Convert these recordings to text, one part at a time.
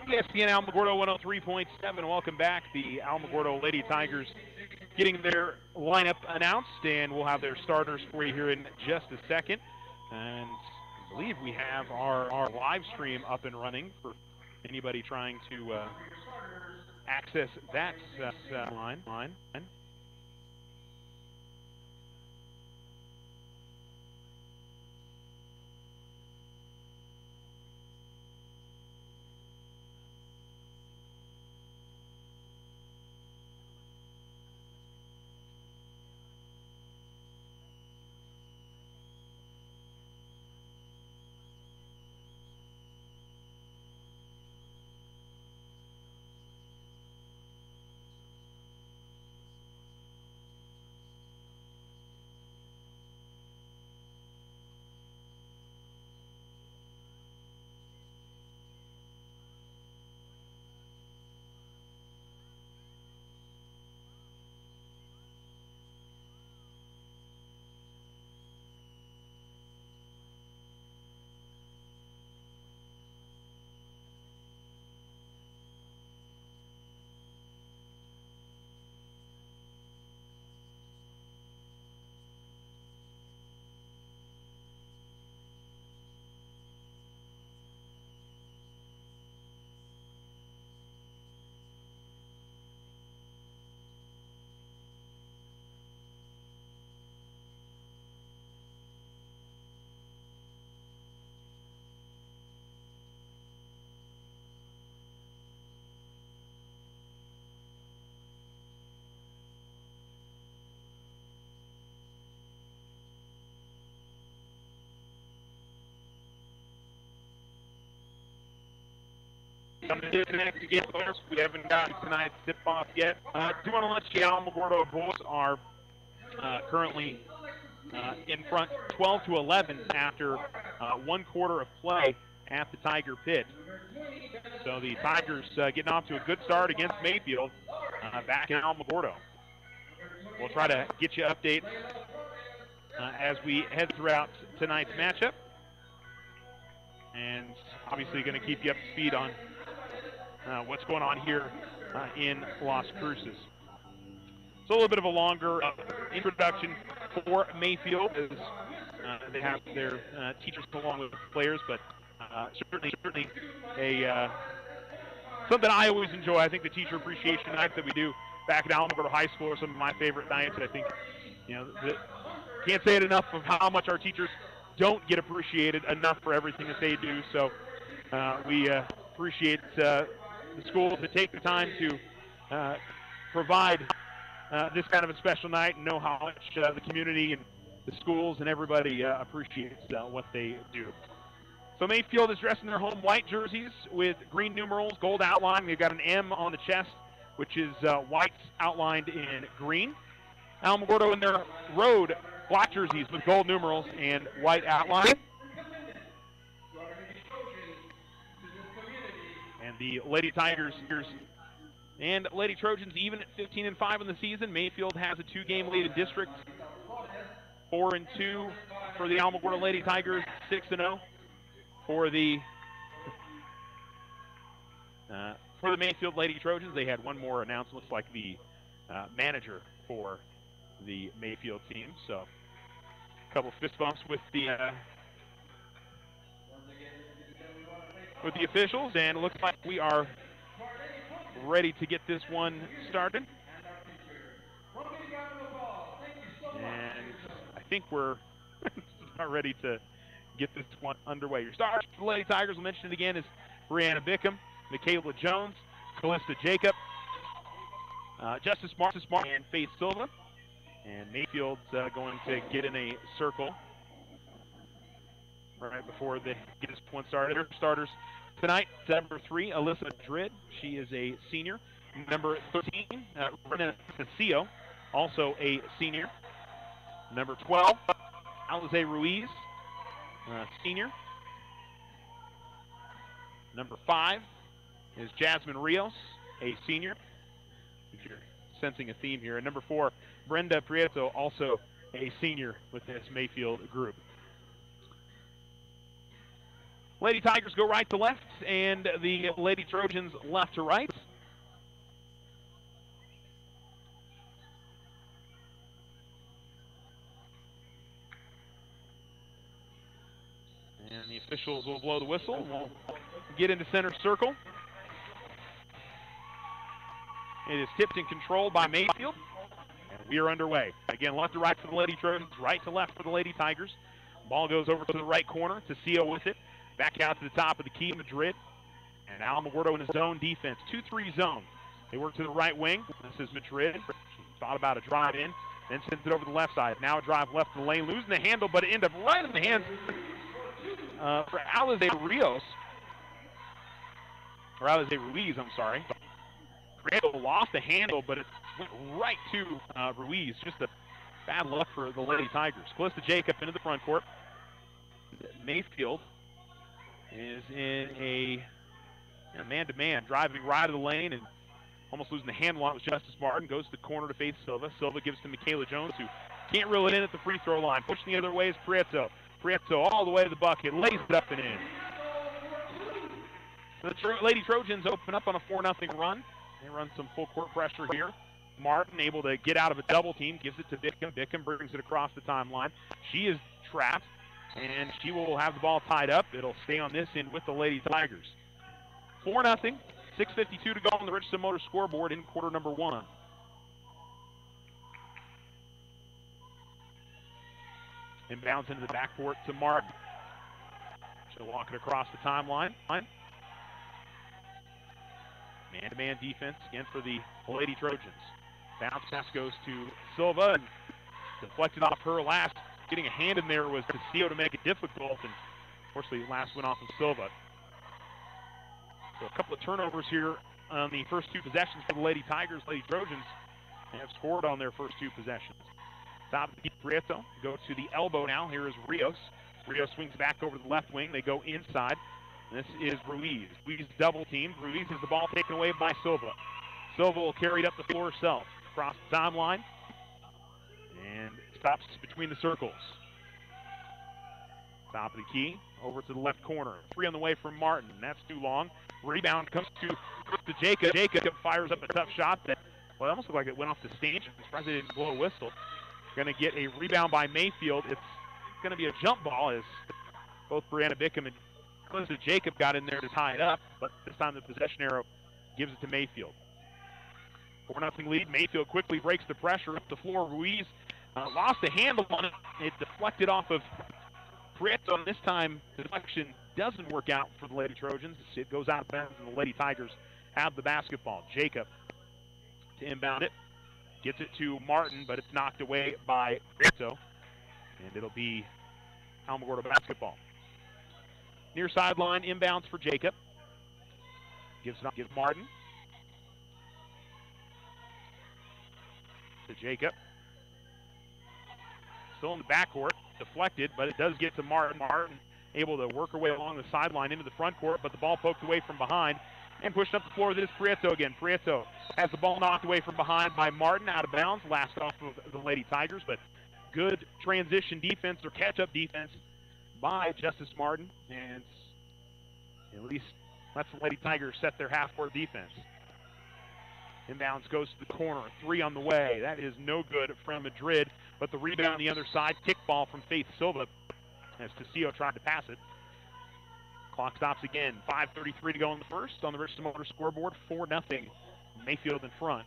ESPN Alamogordo 103.7. Welcome back. The Alamogordo Lady Tigers getting their lineup announced, and we'll have their starters for you here in just a second. And I believe we have our live stream up and running for anybody trying to access that line. Coming to connect again, folks. We haven't gotten tonight's tip-off yet. Do want to let you know, Alamogordo boys are currently in front 12-11 after one quarter of play at the Tiger Pit. So the Tigers getting off to a good start against Mayfield back in Alamogordo. We'll try to get you updates as we head throughout tonight's matchup. And obviously going to keep you up to speed on what's going on here in Las Cruces. So a little bit of a longer introduction for Mayfield as they have their teachers along with players, but certainly a something I always enjoy. I think the teacher appreciation nights that we do back at Alamogordo High School are some of my favorite nights. I think, can't say it enough of how much our teachers don't get appreciated enough for everything that they do. So we appreciate the schools that take the time to provide this kind of a special night and know how much the community and the schools and everybody appreciates what they do. So Mayfield is dressed in their home white jerseys with green numerals, gold outline. They've got an M on the chest, which is white outlined in green. Alamogordo in their road black jerseys with gold numerals and white outline. And the Lady Tigers and Lady Trojans even at 15-5 in the season. Mayfield has a 2-game lead in district, 4-2 for the Alamogordo Lady Tigers, 6-0 for the Mayfield Lady Trojans. They had one more announcement, looks like the manager for the Mayfield team. So a couple fist bumps with the officials, and it looks like we are ready to get this one started. And I think we're ready to get this one underway. Your stars for the Lady Tigers, we'll mention it again, is Brianna Bickham, Michaela Jones, Callista Jacob, Justice Martin, and Faith Silva. And Mayfield's going to get in a circle right before they get this one started. Their starters tonight, number 3, Alyssa Madrid. She is a senior. Number 13, Renan Castillo, also a senior. Number 12, Alize Ruiz, senior. Number 5 is Jasmine Rios, a senior. If you're sensing a theme here. And number 4, Brenda Prieto, also a senior with this Mayfield group. Lady Tigers go right to left, and the Lady Trojans left to right. And the officials will blow the whistle. We'll get into center circle. It is tipped and controlled by Mayfield. And we are underway. Again, left to right for the Lady Trojans, right to left for the Lady Tigers. Ball goes over to the right corner. Tacio with it. Back out to the top of the key, Madrid. And Alamogordo in his zone defense. 2-3 zone. They work to the right wing. This is Madrid. She thought about a drive in, then sends it over the left side. Now a drive left in the lane, losing the handle, but it ended up right in the hands for Ruiz, I'm sorry. Randall lost the handle, but it went right to Ruiz. Just a bad luck for the Lady Tigers. Calista Jacob into the front court. Mayfield is in a man-to-man, driving right of the lane and almost losing the handle on it with Justice Martin. Goes to the corner to face Silva. Silva gives to Michaela Jones, who can't reel it in at the free throw line. Pushing the other way is Prieto. Prieto all the way to the bucket, lays it up and in. The Lady Trojans open up on a 4-0 run. They run some full court pressure here. Martin able to get out of a double team, gives it to Bickham. Bickham brings it across the timeline. She is trapped, and she will have the ball tied up. It'll stay on this end with the Lady Tigers. 4-0, 6:52 to go on the Richardson Motor scoreboard in quarter number 1. Inbounds into the backcourt to Martin. She'll walk it across the timeline. Man-to-man defense again for the Lady Trojans. Bounce pass goes to Silva and deflected off her last. Getting a hand in there was Tacio to make it difficult, and unfortunately last went off of Silva. So a couple of turnovers here on the first 2 possessions for the Lady Tigers. Lady Trojans have scored on their first 2 possessions. Top of the Prieto, go to the elbow now. Here is Rios. Rios swings back over the left wing. They go inside. This is Ruiz. Ruiz double teamed. Ruiz has the ball taken away by Silva. Silva will carry it up the floor herself. Across the timeline. And stops between the circles. Top of the key. Over to the left corner. 3 on the way from Martin. That's too long. Rebound comes to Jacob. Jacob fires up a tough shot that, well, it almost looked like it went off the stage. I'm surprised they didn't blow a whistle. Going to get a rebound by Mayfield. It's going to be a jump ball as both Brianna Bickham and Calista Jacob got in there to tie it up, but this time the possession arrow gives it to Mayfield. 4-0 lead. Mayfield quickly breaks the pressure up the floor. Ruiz lost the handle on it. It deflected off of Prieto, and this time the deflection doesn't work out for the Lady Trojans. It goes out of bounds, and the Lady Tigers have the basketball. Jacob to inbound it. Gets it to Martin, but it's knocked away by Prieto, and it'll be Alamogordo basketball. Near sideline, inbounds for Jacob. Gives Martin. To Jacob. Still in the backcourt, deflected, but it does get to Martin. Martin able to work her way along the sideline into the front court, but the ball poked away from behind and pushed up the floor. This is Prieto again. Prieto has the ball knocked away from behind by Martin, out of bounds, last off of the Lady Tigers, but good transition defense or catch-up defense by Justice Martin, and at least lets the Lady Tigers set their half-court defense. Inbounds goes to the corner, 3 on the way. That is no good from Madrid, but the rebound on the other side, kick ball from Faith Silva as Tacio tried to pass it. Clock stops again. 5:33 to go in the first on the Richardson Motor scoreboard. 4-0. Mayfield in front.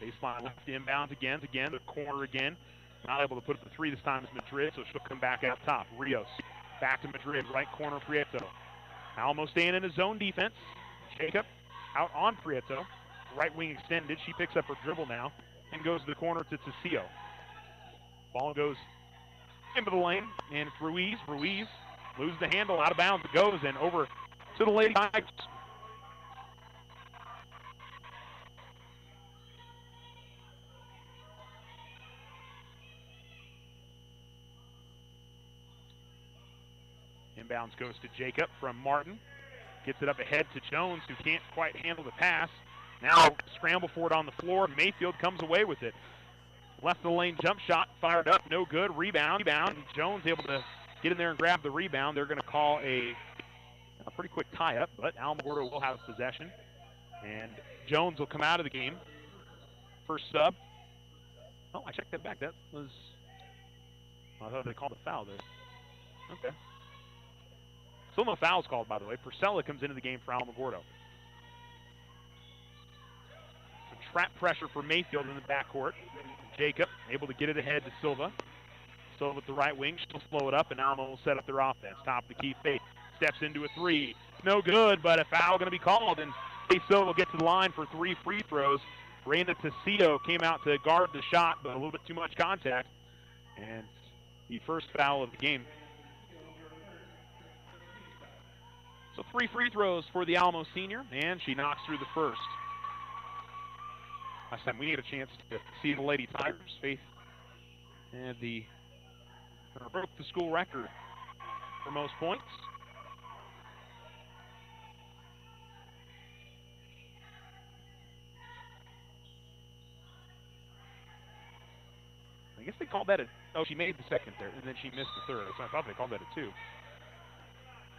Baseline left inbounds again. The corner again. Not able to put up the 3 this time is Madrid, so she'll come back out top. Rios back to Madrid. Right corner Prieto. Almost staying in his zone defense. Jacob out on Prieto. Right wing extended. She picks up her dribble now and goes to the corner to Tacio. Ball goes into the lane, and it's Ruiz. Ruiz loses the handle, out of bounds it goes, and over to the Lady Tigers. Inbounds goes to Jacob from Martin. Gets it up ahead to Jones, who can't quite handle the pass. Now scramble for it on the floor. Mayfield comes away with it. Left the lane jump shot, fired up, no good. Rebound. Jones able to get in there and grab the rebound. They're going to call a pretty quick tie-up, but Alamogordo will have possession. And Jones will come out of the game. First sub. Oh, I checked that back. That was... I thought they called a foul there. Okay. Still no fouls called, by the way. Purcell comes into the game for Alamogordo. Some trap pressure for Mayfield in the backcourt. Jacob able to get it ahead to Silva. Silva with the right wing. She'll slow it up, and Alamo will set up their offense. Top of the key, fake. Steps into a three. No good, but a foul going to be called, and Silva will get to the line for 3 free throws. Reina Tessio came out to guard the shot, but a little bit too much contact. And the first foul of the game. So 3 free throws for the Alamo senior, and she knocks through the first. Last time we need a chance to see the Lady Tigers. Faith and broke the school record for most points. I guess they called that she made the second there, and then she missed the third. So I thought they called that a 2.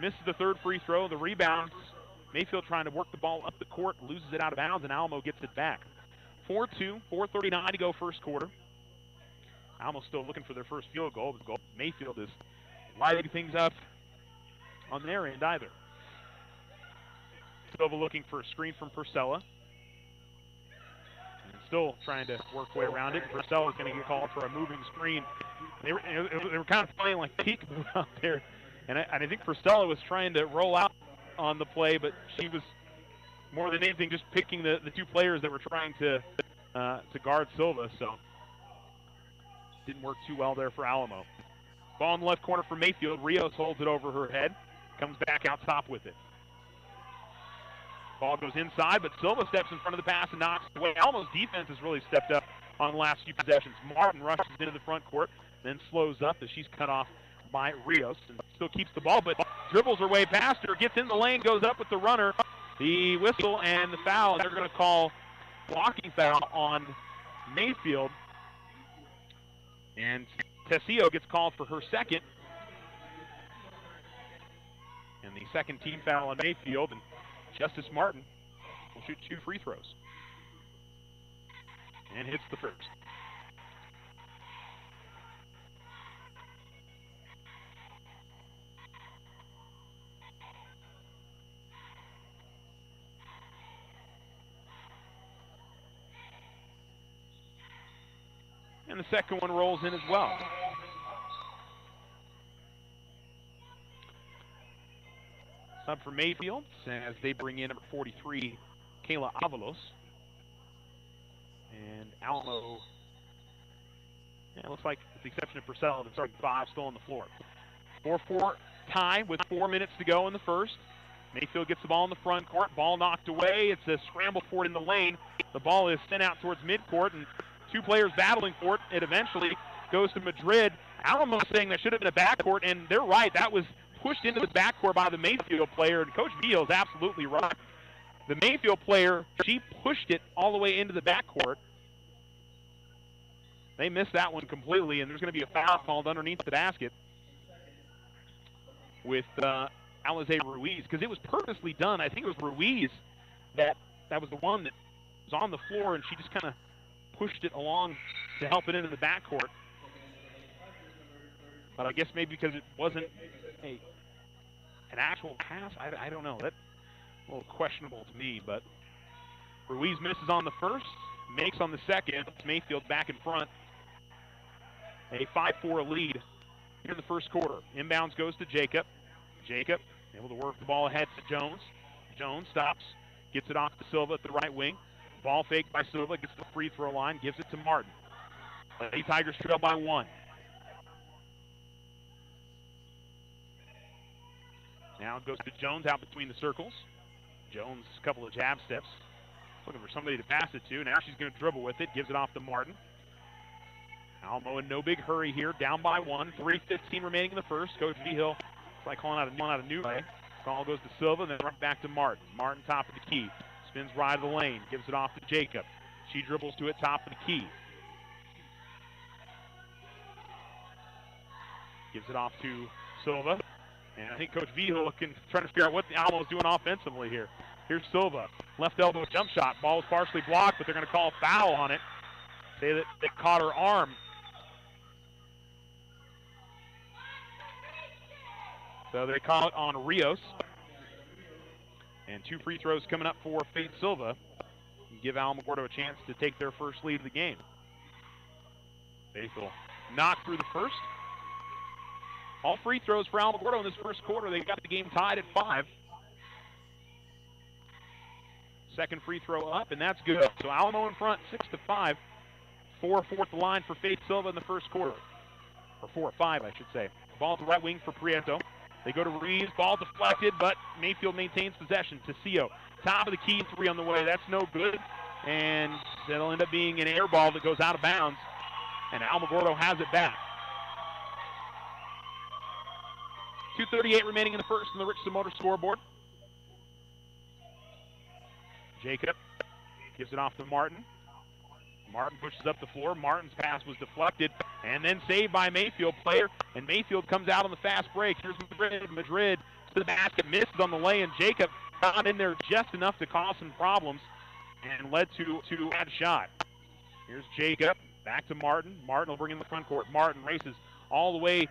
Misses the third free throw. The rebound. Mayfield trying to work the ball up the court, loses it out of bounds, and Alamo gets it back. 4-2, 4:39 to go first quarter. Alamo still looking for their first field goal. Mayfield is lighting things up on their end either. Silva looking for a screen from Purcell. Still trying to work way around it. Purcell is going to get called for a moving screen. They were kind of playing like peekaboo out there. And I think Purcell was trying to roll out on the play, but she was more than anything just picking the 2 players that were trying to guard Silva. So didn't work too well there for Alamo. Ball in the left corner for Mayfield. Rios holds it over her head. Comes back out top with it. Ball goes inside, but Silva steps in front of the pass and knocks it away. Almo's defense has really stepped up on the last few possessions. Martin rushes into the front court, then slows up as she's cut off by Rios and still keeps the ball, but dribbles her way past her, gets in the lane, goes up with the runner. The whistle and the foul. They're going to call blocking foul on Mayfield. And Tessio gets called for her second. And the second team foul on Mayfield. And Justice Martin will shoot 2 free throws. And hits the first. And the second one rolls in as well. Sub for Mayfield as they bring in number 43, Kayla Avalos. And Alamo, it looks like, with the exception of Purcell, the starting 5 still on the floor. 4-4 tie with 4 minutes to go in the first. Mayfield gets the ball in the front court. Ball knocked away. It's a scramble for it in the lane. The ball is sent out towards midcourt, and 2 players battling for it. It eventually goes to Madrid. Alamo saying that should have been a backcourt, and they're right. That was pushed into the backcourt by the Mayfield player, and Coach Beal is absolutely right. The Mayfield player, she pushed it all the way into the backcourt. They missed that one completely, and there's going to be a foul called underneath the basket with Alize Ruiz, because it was purposely done. I think it was Ruiz that was the one that was on the floor, and she just kind of pushed it along to help it into the backcourt. But I guess maybe because it wasn't an actual pass, I don't know. That's a little questionable to me, but Ruiz misses on the first, makes on the second. Mayfield back in front. A 5-4 lead here in the first quarter. Inbounds goes to Jacob. Jacob able to work the ball ahead to Jones. Jones stops, gets it off to Silva at the right wing. Ball fake by Silva, gets the free throw line, gives it to Martin. Lady Tigers trail by 1. Now it goes to Jones out between the circles. Jones, a couple of jab steps, looking for somebody to pass it to. Now she's going to dribble with it, gives it off to Martin. Alamo in no big hurry here, down by 1. 3:15 remaining in the first. Coach Vigil, it's like calling out a new play. Call goes to Silva, then right back to Martin. Martin top of the key. Spins right of the lane, gives it off to Jacob. She dribbles to it, top of the key. Gives it off to Silva. And I think Coach Vigil trying to figure out what the Alamo is doing offensively here. Here's Silva. Left elbow jump shot. Ball was partially blocked, but they're going to call a foul on it. Say that they caught her arm. So they call it on Rios. And 2 free throws coming up for Faith Silva. Give Alamogordo a chance to take their first lead of the game. Faith will knock through the first. All free throws for Alamogordo in this first quarter. They got the game tied at 5. Second free throw up, and that's good. So Alamo in front, 6-5. 4-4 the line for Faith Silva in the first quarter. Or 4-5, I should say. Ball at the right wing for Prieto. They go to Ruiz. Ball deflected, but Mayfield maintains possession. Tacio, top of the key, 3 on the way. That's no good. And it'll end up being an air ball that goes out of bounds. And Alamogordo has it back. 2:38 remaining in the first on the Richardson Motor scoreboard. Jacob gives it off to Martin. Martin pushes up the floor. Martin's pass was deflected and then saved by Mayfield player. And Mayfield comes out on the fast break. Here's Madrid. Madrid to the basket, misses on the lay, and Jacob got in there just enough to cause some problems and led to a bad shot. Here's Jacob. Back to Martin. Martin will bring in the front court. Martin races all the way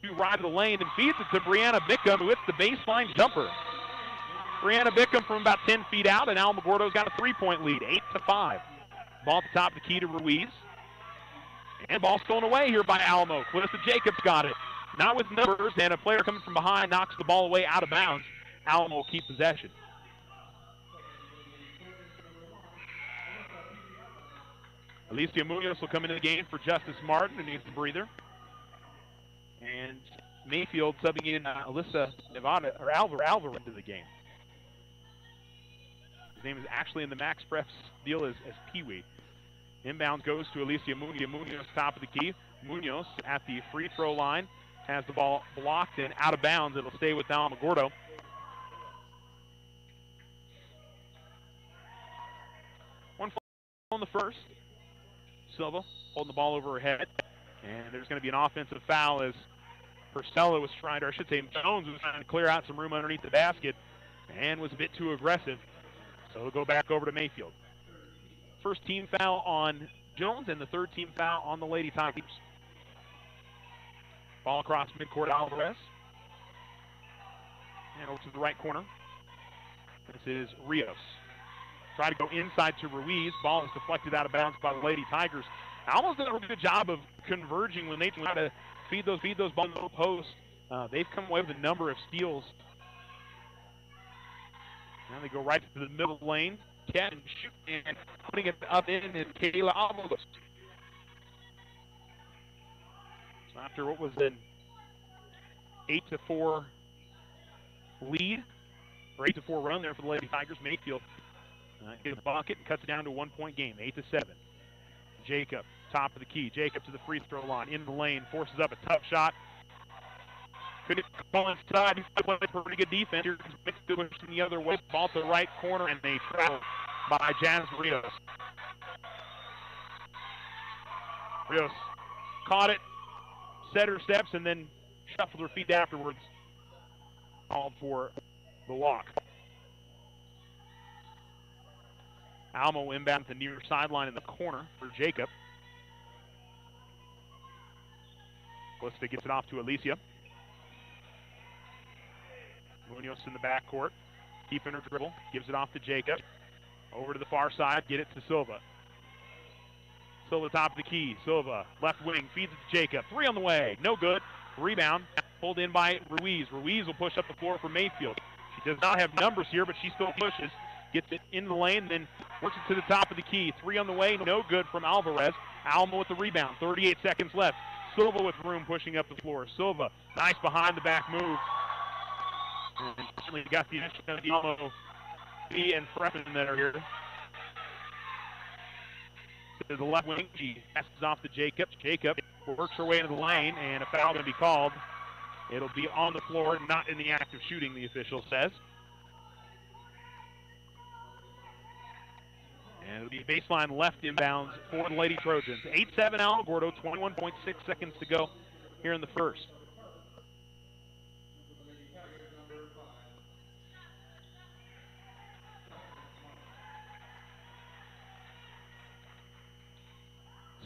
to right of the lane and feeds it to Brianna Bickham, who hits the baseline jumper. Brianna Bickham from about 10 feet out, and Alamogordo's got a 3-point lead, 8-5. Ball at the top of the key to Ruiz. And ball stolen away here by Alamo. Clarissa Jacobs got it. Not with numbers, and a player coming from behind knocks the ball away out of bounds. Alamo will keep possession. Alicia Munoz will come into the game for Justice Martin, who needs a breather. And Mayfield subbing in Alyssa Nevada, or Alvaro into the game. His name is actually in the Max Prefs deal as Pee-wee. Inbound goes to Alicia Munoz. Munoz top of the key. Munoz at the free throw line has the ball blocked and out of bounds. It'll stay with Alamogordo. One on the first. Silva holding the ball over her head. And there's going to be an offensive foul as Purcell was trying to, or I should say Jones was trying to clear out some room underneath the basket and was a bit too aggressive. So it'll go back over to Mayfield. First team foul on Jones and the third team foul on the Lady Tigers. Ball across midcourt, Alvarez. And over to the right corner. This is Rios. Try to go inside to Ruiz. Ball is deflected out of bounds by the Lady Tigers. Almost done a good job of converging when they try to feed those balls to the post. They've come away with a number of steals. Now they go right to the middle lane. Catch and shoot, and putting it up in is Kayla Alamos. So after what was an 8-4 lead, or 8-4 run there for the Lady Tigers, Mayfield gets a bucket and cuts it down to a 1-point game, 8-7. Jacob, top of the key. Jacob to the free throw line, in the lane, forces up a tough shot. Couldn't call inside. He's playing pretty good defense. Here's pushing the other way. Ball to the right corner, and they travel by Jazz Rios. Rios caught it, set her steps, and then shuffled her feet afterwards. Called for the walk. Alamo inbound at the near sideline in the corner for Jacob. Calista gets it off to Alicia. Munoz in the backcourt, keeping her dribble, gives it off to Jacob. Over to the far side, get it to Silva. Silva top of the key. Silva, left wing, feeds it to Jacob. 3 on the way, no good. Rebound, pulled in by Ruiz. Ruiz will push up the floor for Mayfield. She does not have numbers here, but she still pushes. Gets it in the lane, then works it to the top of the key. 3 on the way, no good from Alvarez. Alamo with the rebound, 38 seconds left. Silva with room pushing up the floor. Silva, nice behind the back move. And certainly got the addition of Alamo B and Freffen that are here. To the left wing, she passes off to Jacob. Jacob works her way into the lane, and a foul going to be called. It'll be on the floor, not in the act of shooting, the official says. And it'll be baseline left inbounds for the Lady Trojans. 8-7 Alamogordo, 21.6 seconds to go here in the first.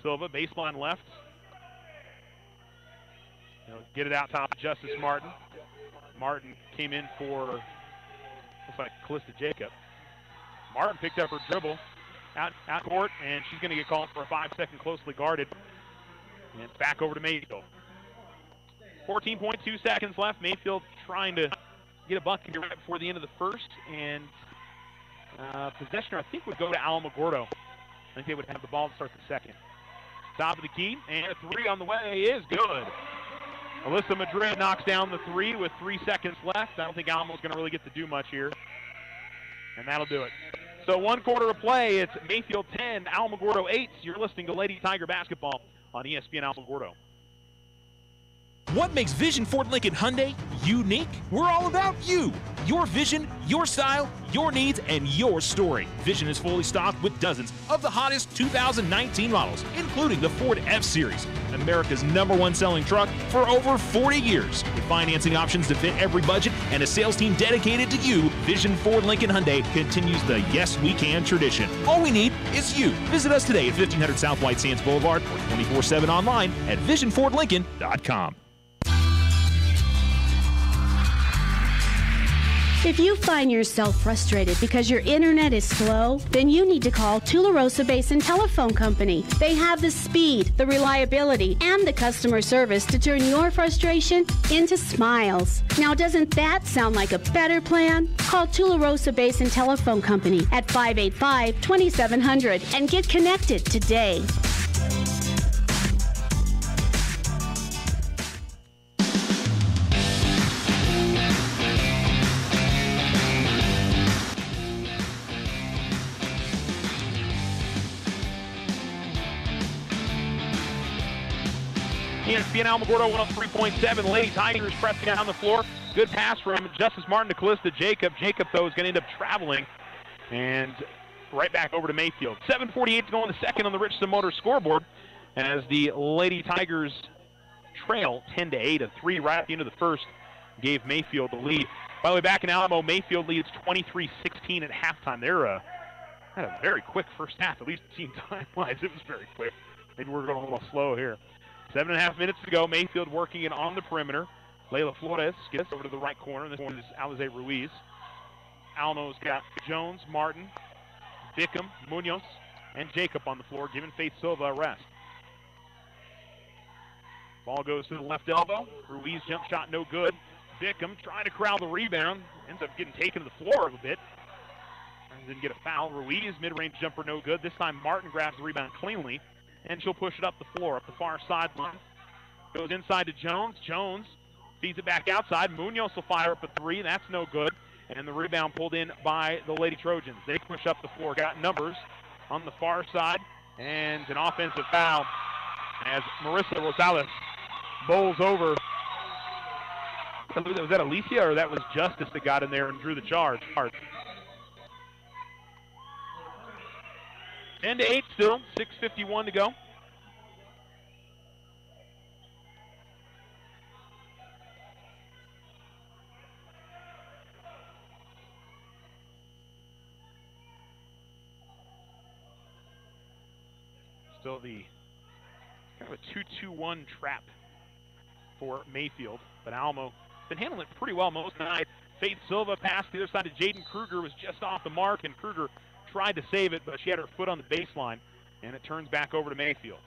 Silva, baseline left. He'll get it out top to Justice Martin. Martin came in for, looks like Callista Jacob. Martin picked up her dribble out court, and she's going to get called for a 5-second closely guarded. And it's back over to Mayfield. 14.2 seconds left. Mayfield trying to get a bucket here right before the end of the first, and possession, I think, would go to Alamogordo. I think they would have the ball to start the second. Top of the key, and a three on the way is good. Alyssa Madrid knocks down the three with 3 seconds left. I don't think Alamo's going to really get to do much here, and that'll do it. So 1 quarter of play, it's Mayfield 10, Alamogordo 8. You're listening to Lady Tiger Basketball on ESPN Alamogordo. What makes Vision Ford Lincoln Hyundai unique? We're all about you. Your vision, your style, your needs, and your story. Vision is fully stocked with dozens of the hottest 2019 models, including the Ford F-Series, America's #1 selling truck for over 40 years. With financing options to fit every budget and a sales team dedicated to you, Vision Ford Lincoln Hyundai continues the Yes We Can tradition. All we need is you. Visit us today at 1500 South White Sands Boulevard or 24/7 online at visionfordlincoln.com. If you find yourself frustrated because your internet is slow, then you need to call Tularosa Basin Telephone Company. They have the speed, the reliability, and the customer service to turn your frustration into smiles. Now, doesn't that sound like a better plan? Call Tularosa Basin Telephone Company at 585-2700 and get connected today. ESPN Alamogordo 103.7. Lady Tigers pressing down the floor. Good pass from Justice Martin to Callista Jacob. Jacob, though, is going to end up traveling. And right back over to Mayfield. 7:48 to go in the second on the Richardson Motors scoreboard as the Lady Tigers trail 10-8. A 3 right at the end of the first gave Mayfield the lead. By the way, back in Alamo, Mayfield leads 23-16 at halftime. They're had a very quick first half, at least team time-wise. It was very quick. Maybe we're going a little slow here. 7.5 minutes to go. Mayfield working it on the perimeter. Layla Flores gets over to the right corner. This one is Alize Ruiz. Almo's got Jones, Martin, Bickham, Munoz, and Jacob on the floor, giving Faith Silva a rest. Ball goes to the left elbow. Ruiz jump shot no good. Bickham trying to corral the rebound. Ends up getting taken to the floor a bit. Didn't get a foul. Ruiz, mid-range jumper no good. This time Martin grabs the rebound cleanly, and she'll push it up the floor, up the far sideline. Goes inside to Jones. Jones feeds it back outside. Munoz will fire up a three. That's no good. And the rebound pulled in by the Lady Trojans. They push up the floor. Got numbers on the far side. And an offensive foul as Marissa Rosales bowls over. Was that Alicia or that was Justice that got in there and drew the charge? 10-8 still. 6:51 to go. Still the kind of a 2-2-1 trap for Mayfield, but Alamo been handling it pretty well most of the night. Faith Silva passed to the other side to Jaden Kruger, was just off the mark, and Kruger tried to save it, but she had her foot on the baseline, and it turns back over to Mayfield.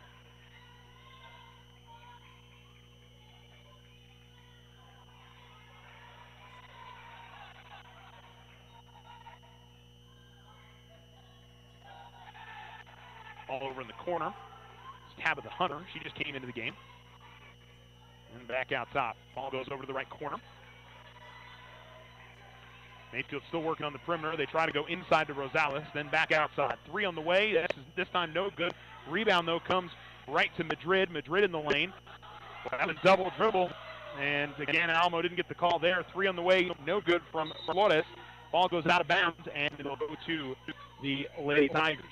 All over in the corner. It's Tabitha Hunter. She just came into the game. And back out top. Ball goes over to the right corner. Mayfield still working on the perimeter. They try to go inside to Rosales, then back outside. Three on the way. This time no good. Rebound, though, comes right to Madrid. Madrid in the lane. Well, a double dribble. And again, Alamo didn't get the call there. Three on the way. No good from Flores. Ball goes out of bounds, and it'll go to the Lady Tigers.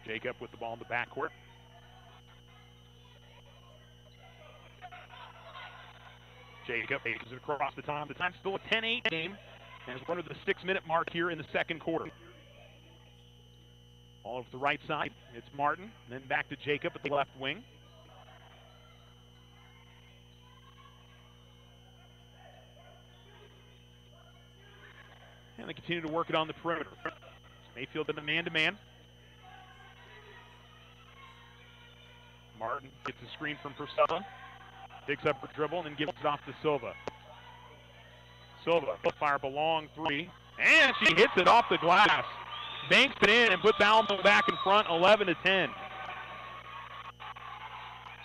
Jacob with the ball in the backcourt. Jacob paces it across the time. The time's still a 10-8 game, and it's under the 6-minute mark here in the second quarter. All over the right side, it's Martin, then back to Jacob at the left wing. And they continue to work it on the perimeter. Mayfield in a man-to-man. Martin gets a screen from Purcell. Picks up her dribble and then gives it off to Silva. Silva, fire up a long three. And she hits it off the glass. Banks it in and puts Alamo back in front, 11-10.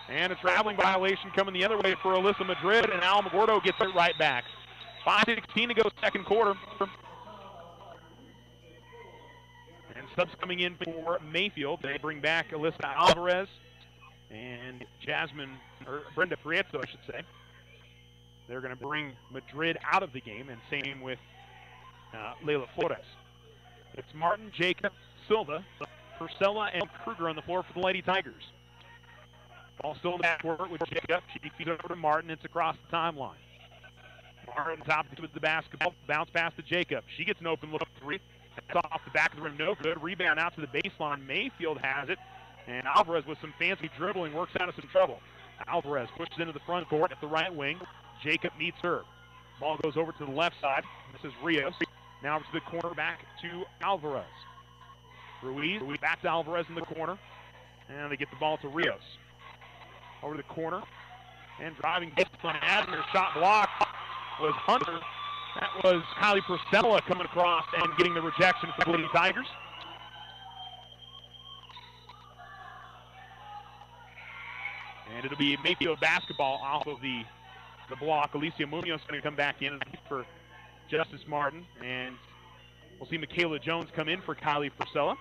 And a traveling violation coming the other way for Alyssa Madrid, and Alamogordo gets it right back. 5:16 to go second quarter. And subs coming in for Mayfield. They bring back Alyssa Alvarez and Brenda Prieto, I should say. They're going to bring Madrid out of the game, and same with Leila Flores. It's Martin, Jacob, Silva, Purcella, and Kruger on the floor for the Lady Tigers. Ball still in the backcourt with Jacob. She feeds it over to Martin. It's across the timeline. Martin top with the basketball. Bounce pass to Jacob. She gets an open look three. That's off the back of the rim. No good. Rebound out to the baseline. Mayfield has it. And Alvarez with some fancy dribbling works out of some trouble. Alvarez pushes into the front court at the right wing. Jacob meets her. Ball goes over to the left side. This is Rios. Now to the corner, back to Alvarez. Ruiz back to Alvarez in the corner. And they get the ball to Rios. Over the corner. And driving baseline. Adler shot block was Hunter. That was Kylie Purcella coming across and getting the rejection for the Lady Tigers. And it'll be Mayfield basketball off of the block. Alicia Munoz is going to come back in for Justice Martin. And we'll see Michaela Jones come in for Kylie Purcella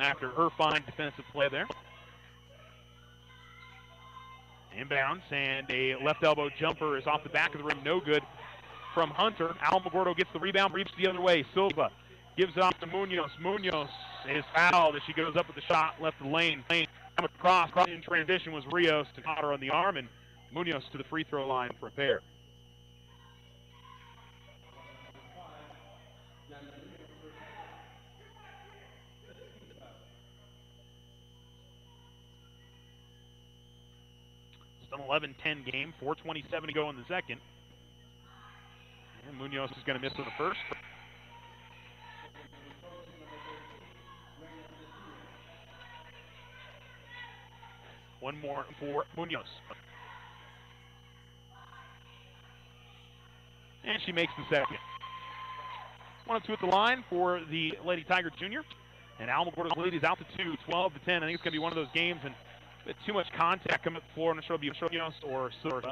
after her fine defensive play there. Inbounds, and a left elbow jumper is off the back of the rim. No good from Hunter. Alamogordo gets the rebound, reaps the other way. Silva gives it off to Munoz. Munoz is fouled as she goes up with the shot, left the lane. Come across in transition was Rios to caught her on the arm, and Munoz to the free throw line for a pair. It's an 11-10 game, 4:27 to go in the second. And Munoz is going to miss for the first. One more for Munoz. And she makes the second. 1 of 2 at the line for the Lady Tiger Junior. And Alamogordo's lead is out to 2, 12-10. I think it's going to be one of those games, and too much contact coming up the floor, and it'll be Munoz or Silva.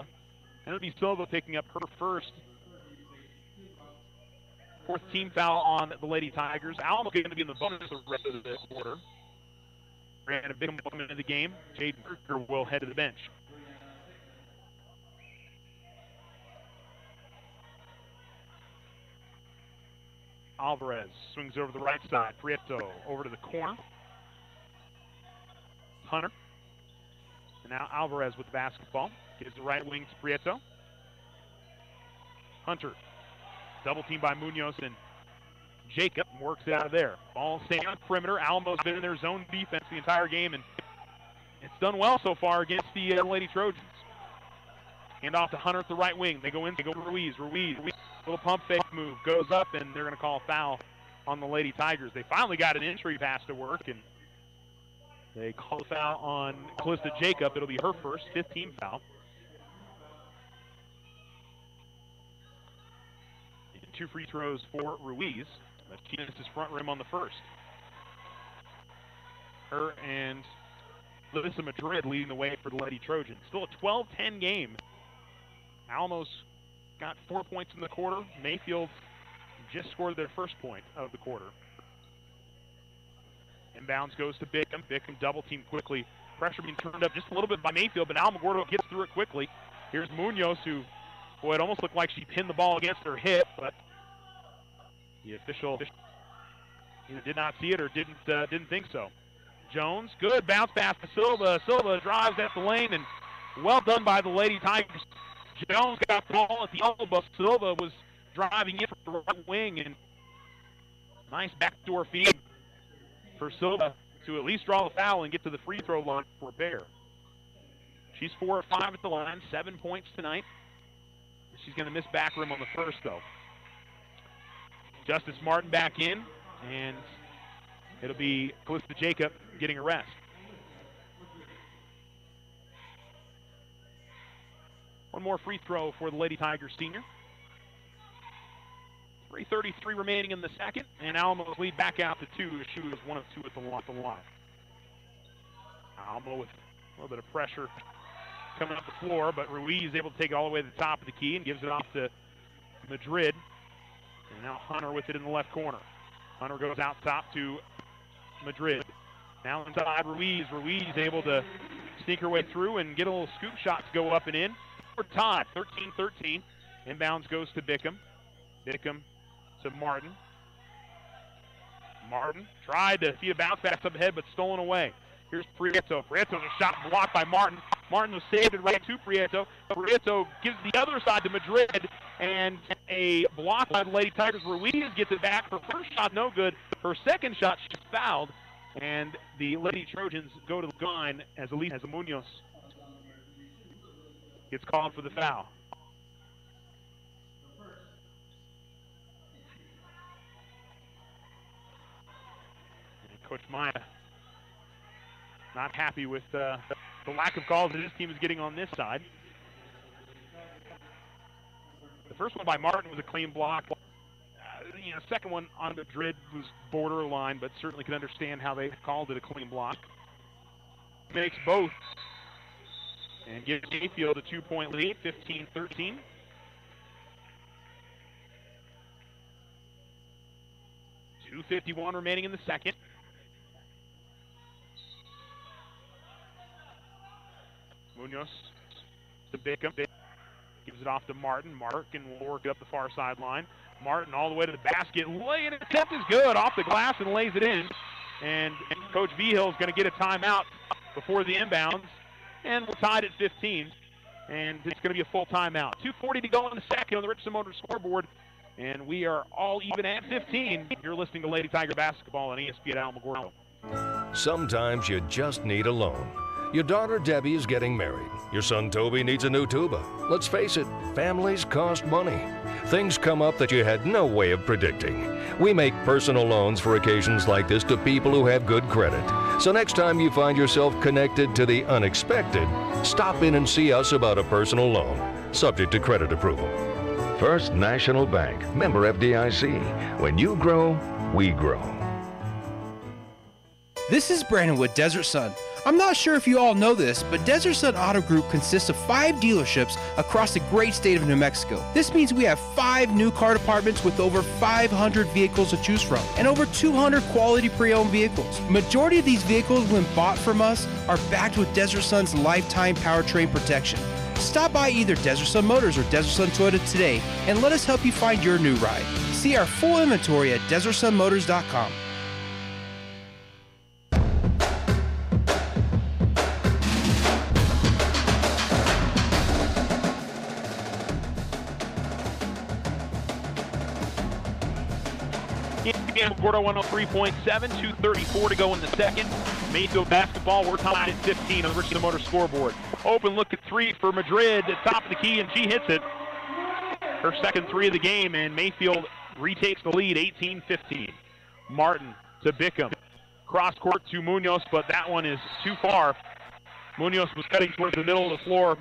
And it'll be Silva picking up her fourth team foul on the Lady Tigers. Alamo's going to be in the bonus the rest of this quarter. And a big moment of the game. Jaden Kruger will head to the bench. Alvarez swings over the right side. Prieto over to the corner. Hunter. And now Alvarez with the basketball. Gives the right wing to Prieto. Hunter. Double team by Munoz, and Jacob works it out of there. Ball staying on the perimeter. Alamo's been in their zone defense the entire game, and it's done well so far against the Lady Trojans. Hand off to Hunter at the right wing. They go to Ruiz. Ruiz, little pump fake move, goes up, and they're going to call a foul on the Lady Tigers. They finally got an entry pass to work, and they call the foul on Calista Jacob. It'll be her first, 5th team foul. And 2 free throws for Ruiz. But she missed his front rim on the first. Her and Larissa Madrid leading the way for the Lady Trojans. Still a 12-10 game. Alamo's got 4 points in the quarter. Mayfield just scored their first point of the quarter. Inbounds goes to Bickham. Bickham double team quickly. Pressure being turned up just a little bit by Mayfield, but Alamogordo gets through it quickly. Here's Munoz, who, boy, it almost looked like she pinned the ball against her hip, but the official either did not see it or didn't think so. Jones, good bounce pass to Silva. Silva drives at the lane, and well done by the Lady Tigers. Jones got the ball at the elbow. Silva was driving in from the right wing, and nice backdoor feed for Silva to at least draw the foul and get to the free throw line for Bear. She's 4 of 5 at the line, 7 points tonight. She's going to miss back rim on the first, though. Justice Martin back in, and it'll be Calista Jacob getting a rest. One more free throw for the Lady Tigers senior. 3:33 remaining in the second, and Alamo's lead back out to 2 as she was 1 of 2 at the line. Alamo with a little bit of pressure coming up the floor, but Ruiz able to take it all the way to the top of the key and gives it off to Madrid. And now Hunter with it in the left corner. Hunter goes out top to Madrid. Now inside Ruiz. Ruiz able to sneak her way through and get a little scoop shot to go up and in. We're tied, 13-13. Inbounds goes to Bickham. Bickham to Martin. Martin tried to feed a bounce pass up ahead, but stolen away. Here's Prieto. Prieto's a shot blocked by Martin. Martin was saved it right to Prieto. Prieto gives the other side to Madrid, and a block by the Lady Tigers. Ruiz gets it back. Her first shot, no good. Her second shot, she's fouled, and the Lady Trojans go to the line as Munoz gets called for the foul. And Coach Maya not happy with the lack of calls that his team is getting on this side. The first one by Martin was a clean block. The second one on Madrid was borderline, but certainly can understand how they called it a clean block. Makes both and gives Mayfield a 2-point lead, 15-13. .251 remaining in the second. Munoz to Bickham. Gives it off to Martin. Martin will work it up the far sideline. Martin all the way to the basket. Laying it. Attempt is good. Off the glass and lays it in. And Coach Vigil is going to get a timeout before the inbounds. And we're tied at 15. And it's going to be a full timeout. 2:40 to go in the second on the Richardson Motors scoreboard. And we are all even at 15. You're listening to Lady Tiger Basketball on ESPN Alamogordo. Sometimes you just need a loan. Your daughter Debbie is getting married. Your son Toby needs a new tuba. Let's face it, families cost money. Things come up that you had no way of predicting. We make personal loans for occasions like this to people who have good credit. So next time you find yourself connected to the unexpected, stop in and see us about a personal loan, subject to credit approval. First National Bank, member FDIC. When you grow, we grow. This is Brandon with Desert Sun. I'm not sure if you all know this, but Desert Sun Auto Group consists of 5 dealerships across the great state of New Mexico. This means we have 5 new car departments with over 500 vehicles to choose from and over 200 quality pre-owned vehicles. Majority of these vehicles, when bought from us, are backed with Desert Sun's lifetime powertrain protection. Stop by either Desert Sun Motors or Desert Sun Toyota today and let us help you find your new ride. See our full inventory at DesertSunMotors.com. Gordo 103.7, 2:34 to go in the second. Mayfield basketball, we're tied at 15 on the Richardson Motors scoreboard. Open look at 3 for Madrid at top of the key, and she hits it. Her second 3 of the game, and Mayfield retakes the lead, 18-15. Martin to Bickham. Cross court to Munoz, but that one is too far. Munoz was cutting towards the middle of the floor,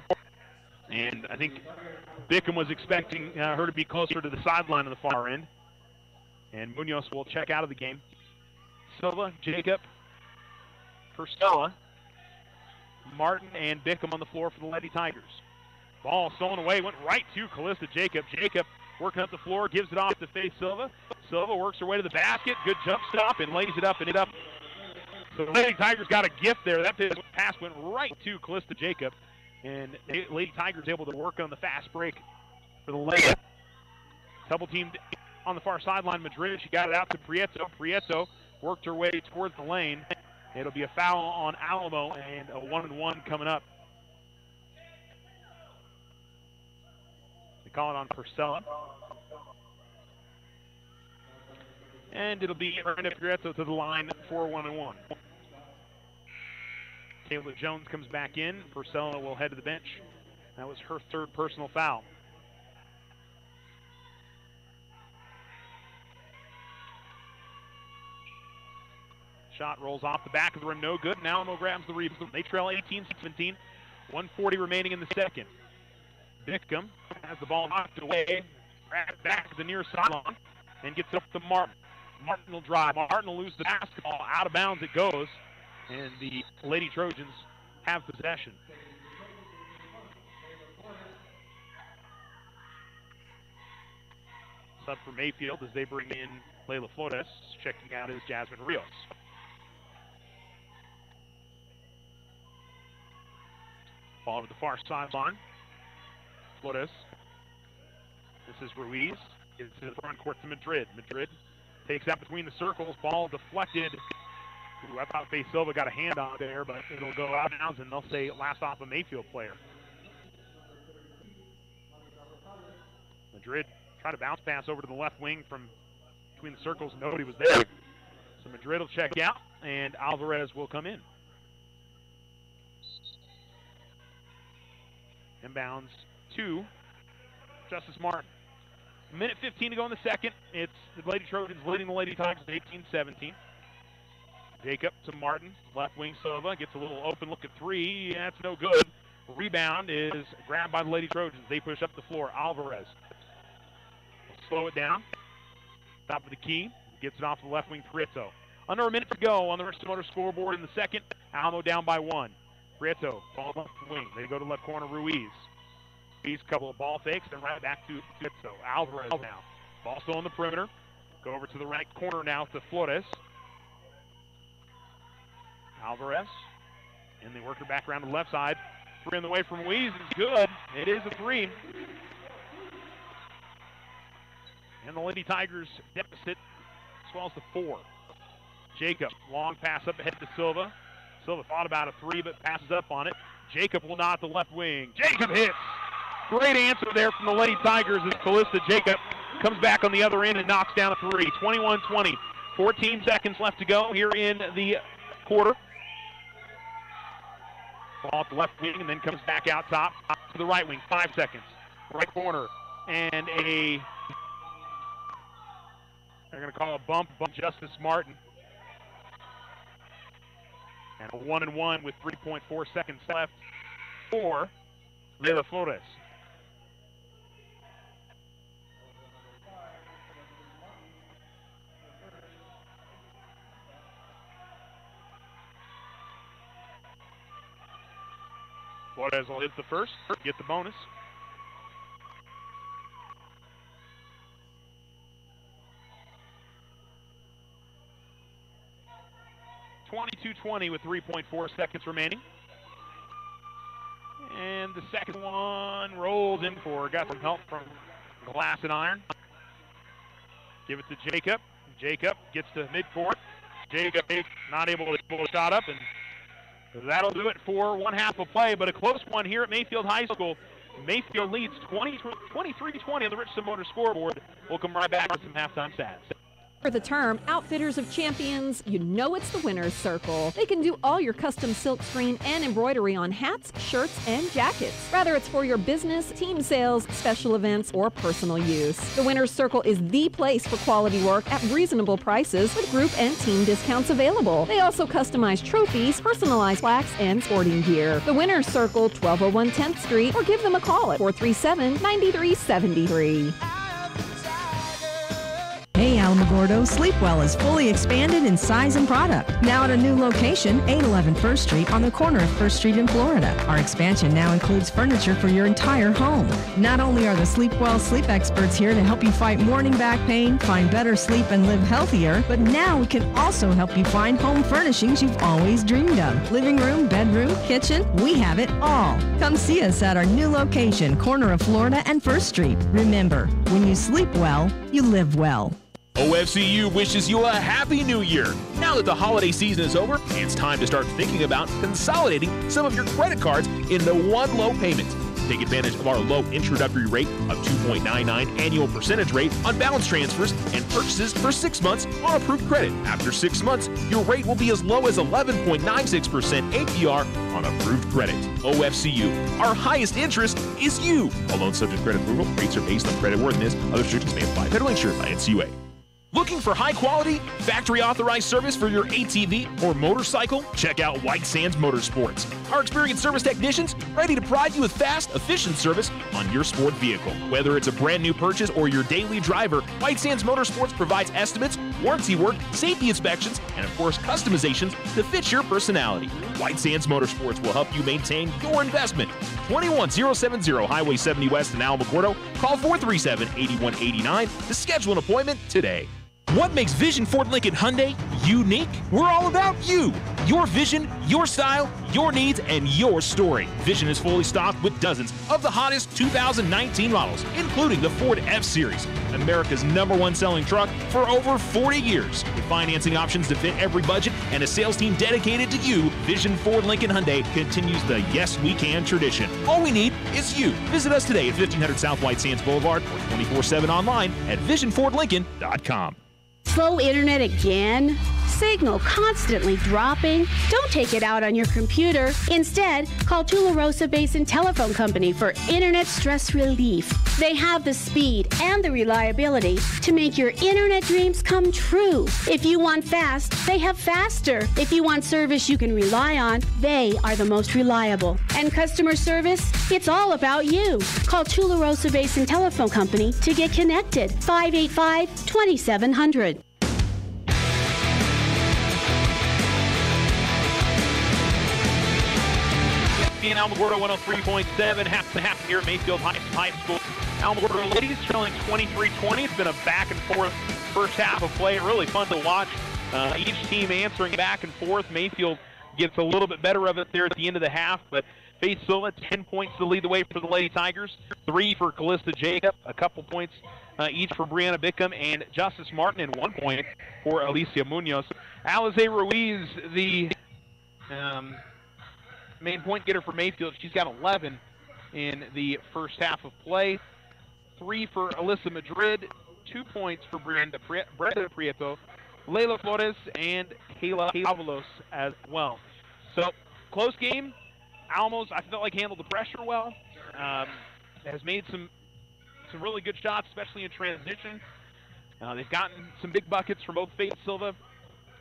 and I think Bickham was expecting her to be closer to the sideline on the far end. And Munoz will check out of the game. Silva, Jacob, for Stella. Martin and Bickham on the floor for the Lady Tigers. Ball stolen away, went right to Calista Jacob. Jacob working up the floor, gives it off to Faith Silva. Silva works her way to the basket, good jump stop, and lays it up and it up. So the Lady Tigers got a gift there. That pass went right to Calista Jacob. And the Lady Tigers able to work on the fast break for the Lady. Double teamed on the far sideline, Madrid. She got it out to Prieto. Prieto worked her way towards the lane. It'll be a foul on Alamo and a 1-and-1 coming up. call it on Purcell. And it'll be Miranda Figueredo to the line for 1-1. Kayla Jones comes back in. Purcell will head to the bench. That was her third personal foul. Shot rolls off the back of the rim, no good. Now Alamo grabs the rebound. They trail 18-17. 1:40 remaining in the second. Bickham has the ball knocked away. Grabs back to the near sideline and gets up to Martin. Martin will drive. Martin will lose the basketball. Out of bounds it goes. And the Lady Trojans have possession. Sub for Mayfield as they bring in Layla Flores. Checking out is Jasmine Rios. Ball to the far sideline. Flores. This is Ruiz. Gets to the front court to Madrid. Madrid takes out between the circles. Ball deflected. Ooh, I thought Faye Silva got a hand on there, but it'll go out of bounds, and they'll say last off a Mayfield player. Madrid tried to bounce pass over to the left wing from between the circles. Nobody was there. So Madrid will check out, and Alvarez will come in. Inbounds to Justice Martin. A minute 15 to go in the second. It's the Lady Trojans leading the Lady Tigers 18-17. Jacob to Martin. Left wing Silva gets a little open look at three. That's no good. Rebound is grabbed by the Lady Trojans. They push up the floor. Alvarez will slow it down. Top of the key. Gets it off the left wing Prieto. Under a minute to go on the Richardson Motor scoreboard in the second. Alamo down by 1. Prieto, ball left wing. They go to left corner, Ruiz. Ruiz, couple of ball fakes, then right back to Prieto. Alvarez now. Ball still on the perimeter. Go over to the right corner now to Flores. Alvarez. And they work her back around to the left side. Three on the way from Ruiz is good. It is a three. And the Lady Tigers deficit swells to 4. Jacob, long pass up ahead to Silva. Silva thought about a three, but passes up on it. Jacob will not the left wing. Jacob hits. Great answer there from the Lady Tigers as Callista Jacob comes back on the other end and knocks down a three. 21-20. 14 seconds left to go here in the quarter. Ball at the left wing and then comes back out top to the right wing. 5 seconds. Right corner. And they're going to call a bump Justice Martin. And a 1-and-1 with 3.4 seconds left for Layla Flores. Flores will hit the first, get the bonus. (22-20) with 3.4 seconds remaining. And the second one rolls in for, got some help from Glass and Iron. Give it to Jacob. Jacob gets to midcourt. Jacob not able to pull a shot up, and that'll do it for one half of play, but a close one here at Mayfield High School. Mayfield leads 23-20 on the Richardson Motor scoreboard. We'll come right back with some halftime stats. For the term Outfitters of Champions, you know it's the Winner's Circle. They can do all your custom silk screen and embroidery on hats, shirts, and jackets. Whether it's for your business, team sales, special events, or personal use. The Winner's Circle is the place for quality work at reasonable prices with group and team discounts available. They also customize trophies, personalized plaques, and sporting gear. The Winner's Circle, 1201 10th Street, or give them a call at 437-9373. Hey Alamogordo, Sleepwell is fully expanded in size and product. Now at a new location, 811 First Street on the corner of First Street in Florida. Our expansion now includes furniture for your entire home. Not only are the Sleepwell sleep experts here to help you fight morning back pain, find better sleep, and live healthier, but now we can also help you find home furnishings you've always dreamed of. Living room, bedroom, kitchen, we have it all. Come see us at our new location, corner of Florida and First Street. Remember, when you sleep well, you live well. OFCU wishes you a happy new year. Now that the holiday season is over, it's time to start thinking about consolidating some of your credit cards into one low payment. Take advantage of our low introductory rate of 2.99 annual percentage rate on balance transfers and purchases for 6 months on approved credit. After 6 months, your rate will be as low as 11.96% APR on approved credit. OFCU, our highest interest is you. All loans subject to credit approval. Rates are based on creditworthiness. Other restrictions may apply. Federally insured by NCUA. Looking for high-quality, factory-authorized service for your ATV or motorcycle? Check out White Sands Motorsports. Our experienced service technicians ready to provide you with fast, efficient service on your sport vehicle. Whether it's a brand new purchase or your daily driver, White Sands Motorsports provides estimates, warranty work, safety inspections, and of course, customizations to fit your personality. White Sands Motorsports will help you maintain your investment. 21070 Highway 70 West in Alamogordo. Call 437-8189 to schedule an appointment today. What makes Vision Ford Lincoln Hyundai unique? We're all about you. Your vision, your style, your needs, and your story. Vision is fully stocked with dozens of the hottest 2019 models, including the Ford F-Series, America's #1 selling truck for over 40 years. With financing options to fit every budget and a sales team dedicated to you, Vision Ford Lincoln Hyundai continues the Yes We Can tradition. All we need is you. Visit us today at 1500 South White Sands Boulevard or 24/7 online at visionfordlincoln.com. Slow internet again? Signal constantly dropping? Don't take it out on your computer. Instead, call Tularosa Basin Telephone Company for internet stress relief. They have the speed and the reliability to make your internet dreams come true. If you want fast, they have faster. If you want service you can rely on, they are the most reliable. And customer service? It's all about you. Call Tularosa Basin Telephone Company to get connected. 585-2700. In Alamogordo 103.7, half and half here at Mayfield High School. Alamogordo ladies trailing 23-20. It's been a back and forth first half of play. Really fun to watch. Each team answering back and forth. Mayfield gets a little bit better of it there at the end of the half, but Faith Silva, 10 points to lead the way for the Lady Tigers, 3 for Callista Jacob, a couple points each for Brianna Bickham and Justice Martin, and 1 point for Alicia Munoz. Alize Ruiz, the main point getter for Mayfield. She's got 11 in the first half of play. 3 for Alyssa Madrid, 2 points for Brenda Prieto, Leila Flores, and Kayla Avalos as well. So, close game. Alamos, I felt like, handled the pressure well. Has made some really good shots, especially in transition. They've gotten some big buckets from both Faith Silva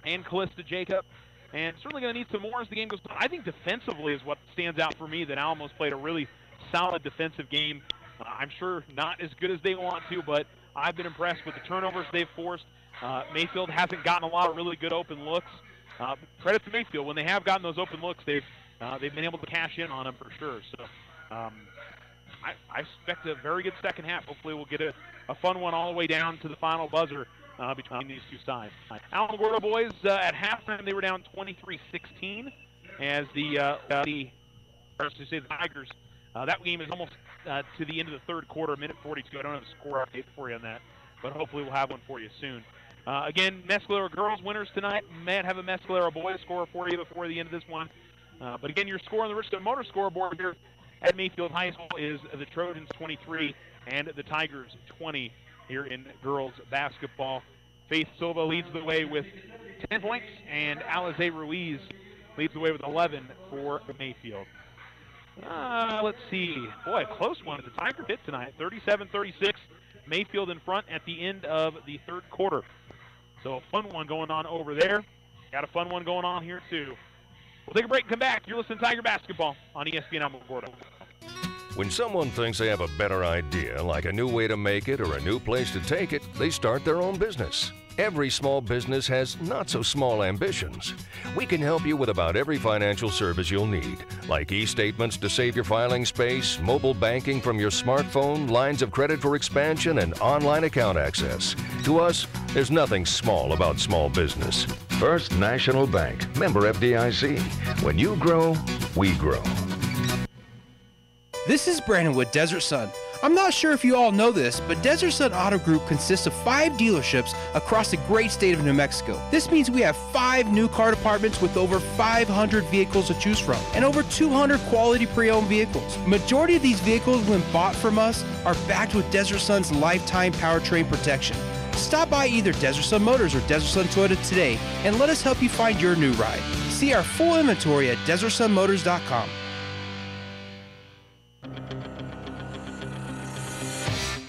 and Callista Jacob. And certainly going to need some more as the game goes on. I think defensively is what stands out for me, that Alamos played a really solid defensive game. I'm sure not as good as they want to, but I've been impressed with the turnovers they've forced. Mayfield hasn't gotten a lot of really good open looks. Credit to Mayfield. When they have gotten those open looks, they've been able to cash in on them for sure. So I expect a very good second half. Hopefully we'll get a fun one all the way down to the final buzzer between these two sides. Alamogordo boys, at halftime, they were down 23-16 as the Tigers. That game is almost to the end of the third quarter, minute 42. I don't have a score update for you on that, but hopefully we'll have one for you soon. Again, Mescalero girls winners tonight. Might have a Mescalero boys score for you before the end of this one. But again, your score on the Richmond Motor scoreboard here at Mayfield High School is the Trojans 23 and the Tigers 20 here in girls basketball. Faith Silva leads the way with 10 points, and Alize Ruiz leads the way with 11 for Mayfield. Let's see. Boy, a close one. The Tiger hit tonight. 37-36. Mayfield in front at the end of the third quarter. So a fun one going on over there. Got a fun one going on here, too. We'll take a break and come back. You're listening to Tiger Basketball on ESPN Alamogordo. When someone thinks they have a better idea, like a new way to make it or a new place to take it, they start their own business. Every small business has not-so-small ambitions. We can help you with about every financial service you'll need, like e-statements to save your filing space, mobile banking from your smartphone, lines of credit for expansion, and online account access. To us, there's nothing small about small business. First National Bank, member FDIC. When you grow, we grow. This is Brandon with Desert Sun. I'm not sure if you all know this, but Desert Sun Auto Group consists of 5 dealerships across the great state of New Mexico. This means we have 5 new car departments with over 500 vehicles to choose from and over 200 quality pre-owned vehicles. Majority of these vehicles, when bought from us, are backed with Desert Sun's lifetime powertrain protection. Stop by either Desert Sun Motors or Desert Sun Toyota today and let us help you find your new ride. See our full inventory at DesertSunMotors.com.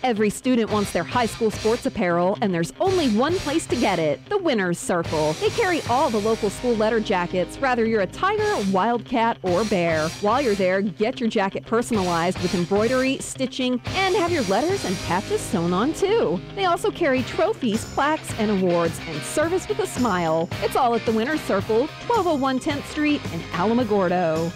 Every student wants their high school sports apparel, and there's only one place to get it, the Winner's Circle. They carry all the local school letter jackets, whether you're a Tiger, Wildcat, or Bear. While you're there, get your jacket personalized with embroidery, stitching, and have your letters and patches sewn on too. They also carry trophies, plaques, and awards, and service with a smile. It's all at the Winner's Circle, 1201 10th Street in Alamogordo.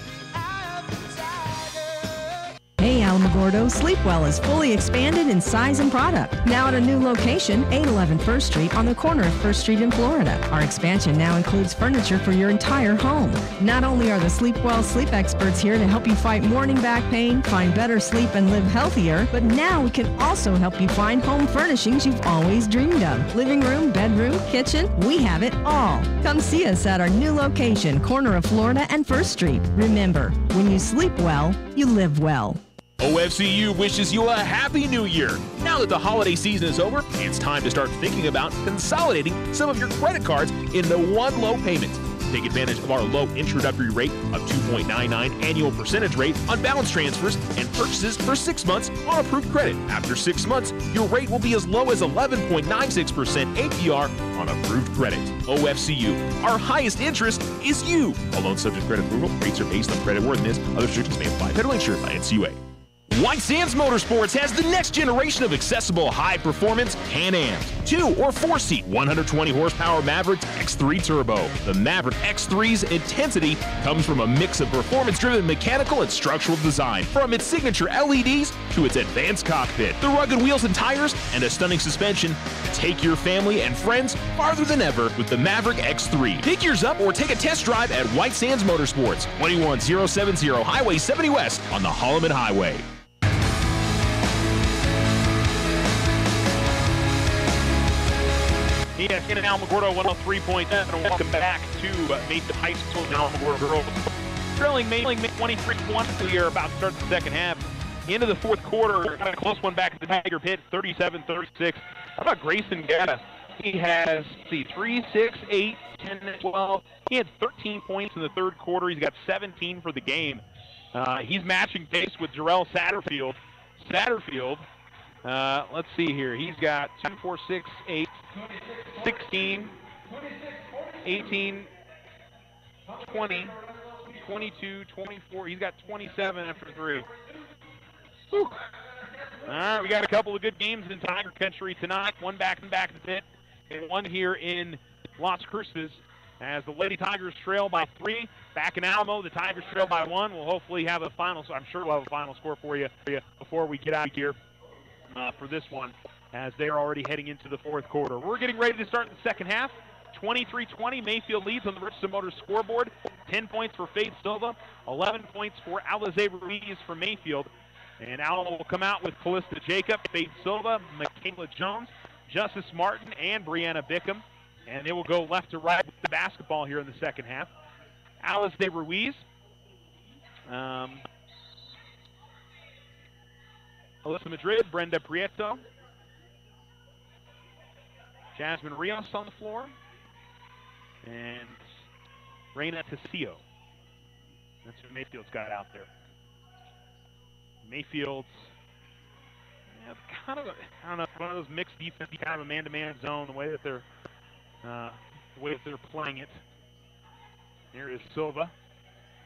Hey Alamogordo, Sleepwell is fully expanded in size and product. Now at a new location, 811 First Street on the corner of First Street in Florida. Our expansion now includes furniture for your entire home. Not only are the Sleepwell sleep experts here to help you fight morning back pain, find better sleep, and live healthier, but now we can also help you find home furnishings you've always dreamed of. Living room, bedroom, kitchen, we have it all. Come see us at our new location, corner of Florida and First Street. Remember, when you sleep well, you live well. OFCU wishes you a happy new year. Now that the holiday season is over, it's time to start thinking about consolidating some of your credit cards into one low payment. Take advantage of our low introductory rate of 2.99 annual percentage rate on balance transfers and purchases for 6 months on approved credit. After 6 months, your rate will be as low as 11.96% APR on approved credit. OFCU, our highest interest is you. All loans subject to credit approval. Rates are based on credit worthiness. Other restrictions may apply. Federally insured by NCUA. White Sands Motorsports has the next generation of accessible high-performance Can-Ams. 2- or 4-seat, 120-horsepower Maverick X3 Turbo. The Maverick X3's intensity comes from a mix of performance-driven mechanical and structural design, from its signature LEDs to its advanced cockpit, the rugged wheels and tires, and a stunning suspension. Take your family and friends farther than ever with the Maverick X3. Pick yours up or take a test drive at White Sands Motorsports, 21070 Highway 70 West on the Holloman Highway. ESPN and Alamogordo 103.7, and welcome back to Mayfield High School and Alamogordo girls. Trailing Mayfield 23-20 here, about to start the second half. Into the fourth quarter, got a close one back at the Tiger Pit, 37-36. How about Grayson Gatta? He has, 3, 6, 8, 10, 12. He had 13 points in the third quarter. He's got 17 for the game. He's matching pace with Jarrell Satterfield. Let's see here. He's got 2, 4, 6, 8, 16, 18, 20, 22, 24. He's got 27 after 3. Whew. All right, we got a couple of good games in Tiger Country tonight. One back in the pit and one here in Las Cruces as the Lady Tigers trail by 3. Back in Alamo, the Tigers trail by 1. We'll hopefully have a final. I'm sure we'll have a final score for you before we get out of here for this one, as they're already heading into the fourth quarter. We're getting ready to start the second half. 23-20, Mayfield leads on the Richardson Motors scoreboard. 10 points for Faith Silva, 11 points for Alize Ruiz for Mayfield. And Alamo will come out with Callista Jacob, Faith Silva, Michaela Jones, Justice Martin, and Brianna Bickham. And they will go left to right with the basketball here in the second half. Alize Ruiz. Alyssa Madrid, Brenda Prieto, Jasmine Rios on the floor, and Reina Tessio. That's who Mayfield's got out there. Mayfield's kind of, one of those mixed defense, kind of a man-to-man zone, the way that they're playing it. Here is Silva.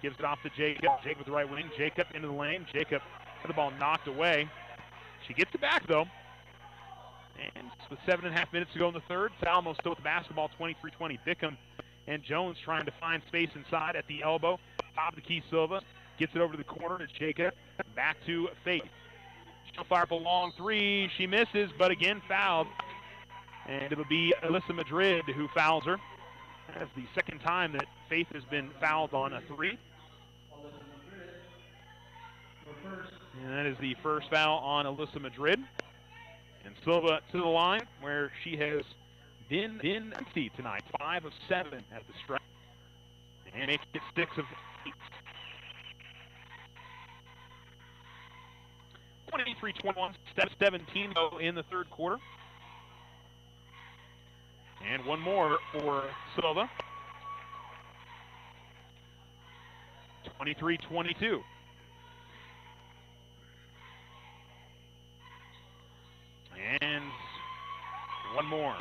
Gives it off to Jacob. Jacob with the right wing. Jacob into the lane. Jacob had the ball knocked away. She gets it back, though. And with 7.5 minutes to go in the third, Salmo still with the basketball, 23-20. Bickham and Jones trying to find space inside at the elbow. Top of the key, Silva gets it over to the corner to Jacob. Back to Faith. She'll fire up a long 3. She misses, but again fouled. And it'll be Alyssa Madrid who fouls her. That's the second time that Faith has been fouled on a 3. And that is the first foul on Alyssa Madrid. And Silva to the line, where she has been empty tonight. 5 of 7 at the stripe. And makes it 6 of 8. 23-21, 17 in the third quarter. And one more for Silva. 23-22. And one more.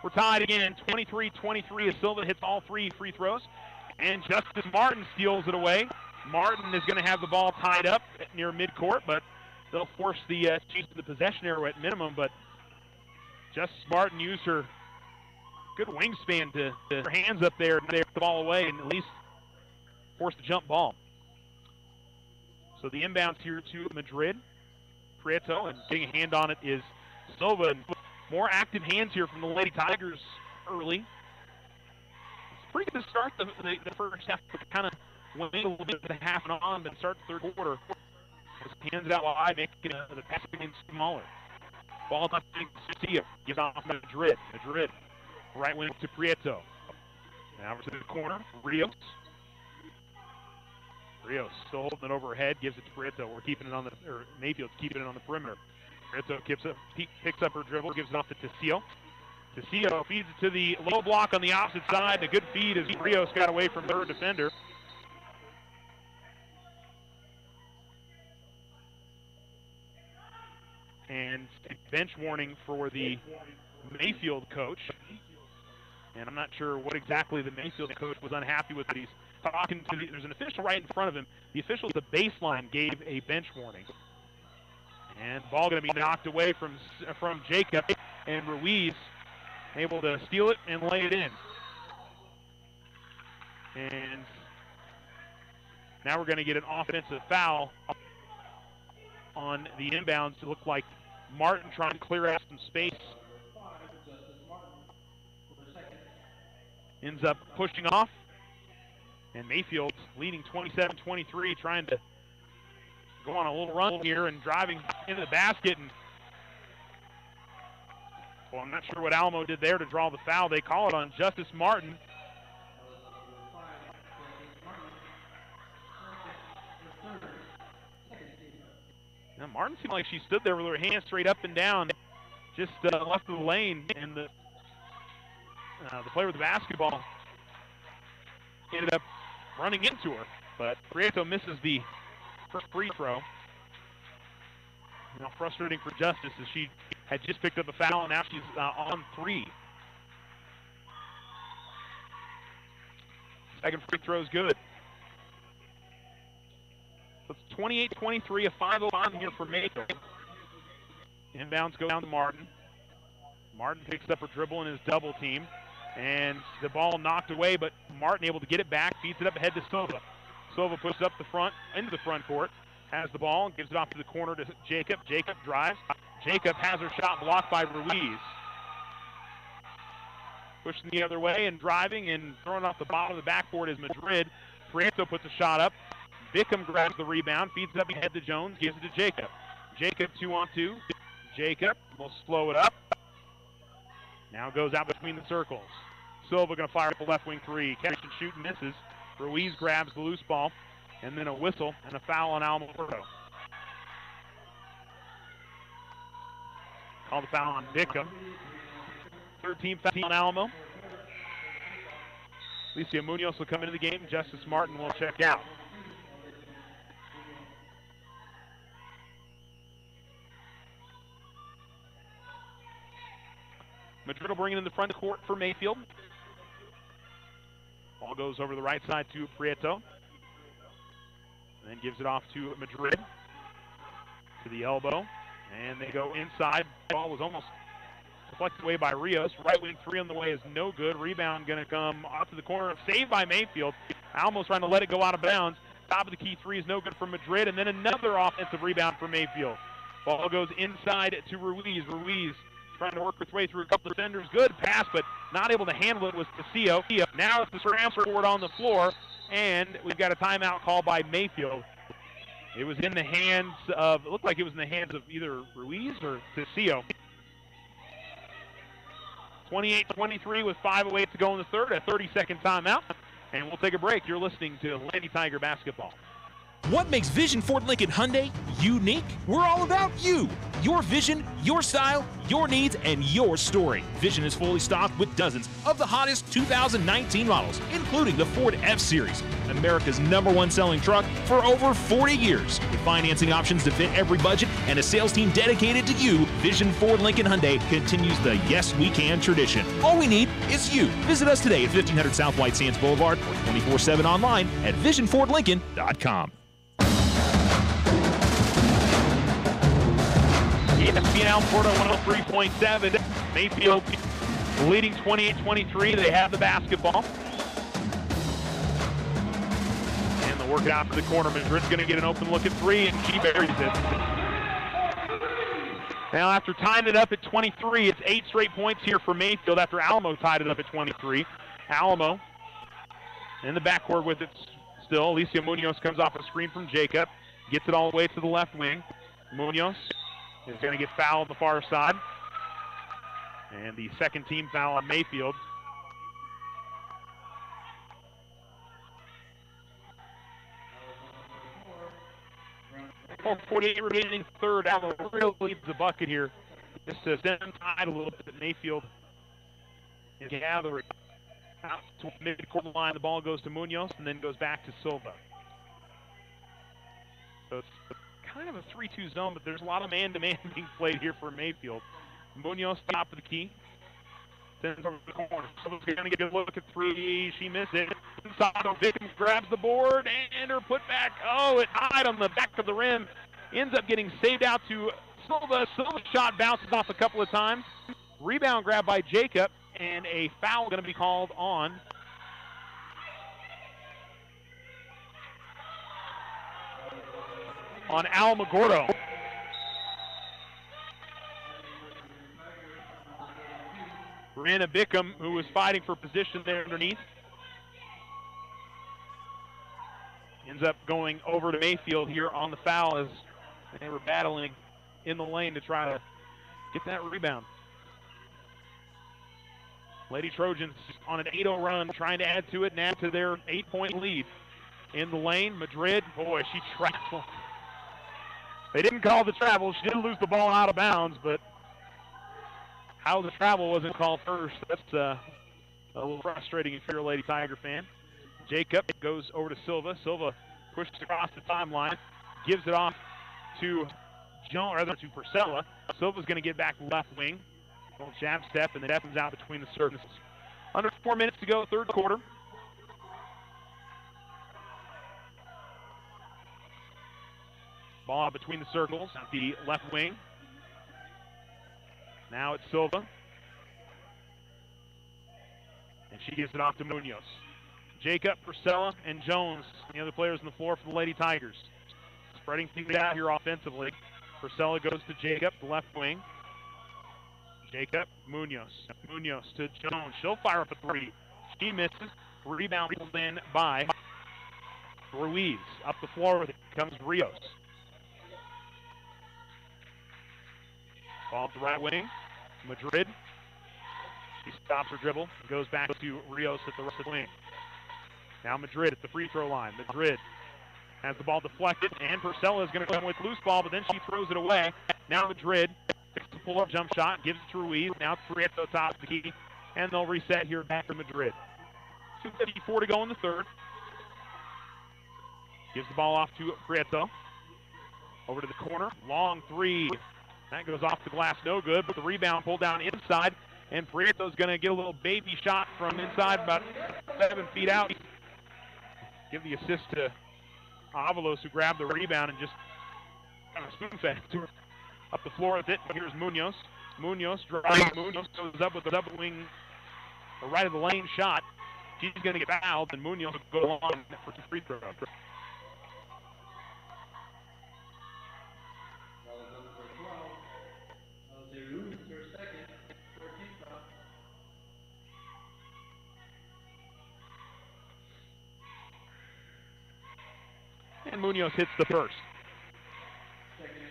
We're tied again, 23-23 as Silva hits all 3 free throws. And Justice Martin steals it away. Martin is going to have the ball tied up near midcourt, but they'll force the change to the possession arrow at minimum. But Justice Martin used her good wingspan to her hands up there and take the ball away and at least force the jump ball. So the inbounds here to Madrid. Prieto, and getting a hand on it is Silva. And more active hands here from the Lady Tigers early. It's pretty good to start the first half, but kind of wait a little bit to half and on, but start the third quarter. Hands it out wide, making the passing smaller. Ball touching Garcia, gives off Madrid. Madrid, right wing to Prieto. Now over to the corner, Rios. Rios still holding it overhead, gives it to Prieto. We're keeping it on Mayfield's keeping it on the perimeter. Prieto picks up her dribble, gives it off to Tessio. Tessio feeds it to the low block on the opposite side. A good feed as Rios got away from her defender. And a bench warning for the Mayfield coach. And I'm not sure what exactly the Mayfield coach was unhappy with. He's talking to there's an official right in front of him. The official at the baseline gave a bench warning. And ball going to be knocked away from Jacob, and Ruiz able to steal it and lay it in. And now we're going to get an offensive foul on the inbounds. To look like Martin trying to clear out some space. Ends up pushing off. And Mayfield leading 27-23, trying to go on a little run here and driving into the basket. And well, I'm not sure what Alamo did there to draw the foul. They call it on Justice Martin. Now Martin seemed like she stood there with her hands straight up and down, just left of the lane, and the player with the basketball ended up running into her. But Prieto misses the first free throw. Now frustrating for Justice as she had just picked up a foul, and now she's on 3. Second free throw is good. So it's 28-23, a 5-0 here for Mayfield. Inbounds go down to Martin. Martin picks up her dribble in his double team. And the ball knocked away, but Martin able to get it back, feeds it up ahead to Silva. Silva pushes up the front, into the front court, has the ball, and gives it off to the corner to Jacob. Jacob drives. Jacob has her shot blocked by Ruiz. Pushing the other way and driving and throwing off the bottom of the backboard is Madrid. Prieto puts a shot up. Bickham grabs the rebound, feeds it up ahead to Jones, gives it to Jacob. Jacob 2-on-2. Jacob will slow it up. Now goes out between the circles. Silva going to fire up the left wing 3. Catch and shoot and misses. Ruiz grabs the loose ball. And then a whistle and a foul on Alamogordo. Call the foul on Bickham. 13 foul on Alamo. Alicia Munoz will come into the game. Justice Martin will check out. Madrid will bring it in the front court for Mayfield. Ball goes over the right side to Prieto. And then gives it off to Madrid. To the elbow. And they go inside. Ball was almost deflected away by Rios. Right wing 3 on the way is no good. Rebound going to come off to the corner. Saved by Mayfield. Almost trying to let it go out of bounds. Top of the key 3 is no good for Madrid. And then another offensive rebound for Mayfield. Ball goes inside to Ruiz. Ruiz trying to work its way through a couple of defenders. Good pass, but not able to handle it was Tessio. Now it's the scramble forward on the floor, and we've got a timeout call by Mayfield. It was in the hands of, it looked like it was in the hands of either Ruiz or Cecilio. 28-23 with 5:08 to go in the third, a 30-second timeout. And we'll take a break. You're listening to Lady Tiger basketball. What makes Vision Ford Lincoln Hyundai unique? We're all about you. Your vision, your style, your needs, and your story. Vision is fully stocked with dozens of the hottest 2019 models, including the Ford F-Series, America's #1 selling truck for over 40 years. With financing options to fit every budget and a sales team dedicated to you, Vision Ford Lincoln Hyundai continues the Yes We Can tradition. All we need is you. Visit us today at 1500 South White Sands Boulevard or 24/7 online at visionfordlincoln.com. ESPN Alport 103.7. Mayfield leading 28-23. They have the basketball. And they'll work it out to the corner. Madrid's going to get an open look at three, and she buries it. Now, after tying it up at 23, it's 8 straight points here for Mayfield after Alamo tied it up at 23. Alamo in the backcourt with it still. Alicia Munoz comes off a screen from Jacob. Gets it all the way to the left wing. Munoz is going to get fouled on the far side. And the second team foul on Mayfield. 4:48 remaining in third. Alamo really leads the bucket here. Just to send them tied a little bit. Mayfield is gathering. Out to the mid-court line, the ball goes to Munoz and then goes back to Silva. So it's kind of a 3-2 zone, but there's a lot of man-to-man being played here for Mayfield. Munoz, top of the key. Sends over the corner. Silva's going to get a good look at three. She missed it. Inside, Vickham grabs the board and her putback. Oh, it tied on the back of the rim. Ends up getting saved out to Silva. Silva's shot bounces off a couple of times. Rebound grab by Jacob, and a foul going to be called on Alamogordo. Brianna Bickham, who was fighting for position there underneath, ends up going over to Mayfield here on the foul as they were battling in the lane to try to get that rebound. Lady Trojans on an 8-0 run, trying to add to it and add to their 8-point lead. In the lane, Madrid, boy, she traveled. They didn't call the travel. She did lose the ball out of bounds, but how the travel wasn't called first, that's a little frustrating if you're a Lady Tiger fan. Jacob goes over to Silva. Silva pushes across the timeline, gives it off to to Purcella. Silva's going to get back left wing. Little jab step, and then Evans out between the circles. Under 4 minutes to go, third quarter. Ball out between the circles at the left wing. Now it's Silva. And she gives it off to Munoz. Jacob, Purcella, and Jones, the other players on the floor for the Lady Tigers. Spreading things out here offensively. Purcella goes to Jacob, the left wing. Jacob, Munoz. Munoz to Jones. She'll fire up a three. She misses. Rebound pulled in by Ruiz. Up the floor with it comes Rios. Ball at the right wing. Madrid. She stops her dribble. Goes back to Rios at the left wing. Now Madrid at the free throw line. Madrid has the ball deflected, and Purcella is going to come with loose ball, but then she throws it away. Now Madrid picks the pull-up jump shot, gives it to Ruiz. Now Prieto top of the key, and they'll reset here back to Madrid. 2:54 to go in the third. Gives the ball off to Prieto. Over to the corner. Long three. That goes off the glass, no good, but the rebound pulled down inside, and Prieto's going to get a little baby shot from inside about 7 feet out. Give the assist to Avalos, who grabbed the rebound and just kind of spoon-fed to her. Up the floor with it. Here's Munoz. Munoz driving. Munoz goes up with the double wing, a right of the lane shot. She's going to get fouled, and Munoz will go along for two free throws. And Munoz hits the first.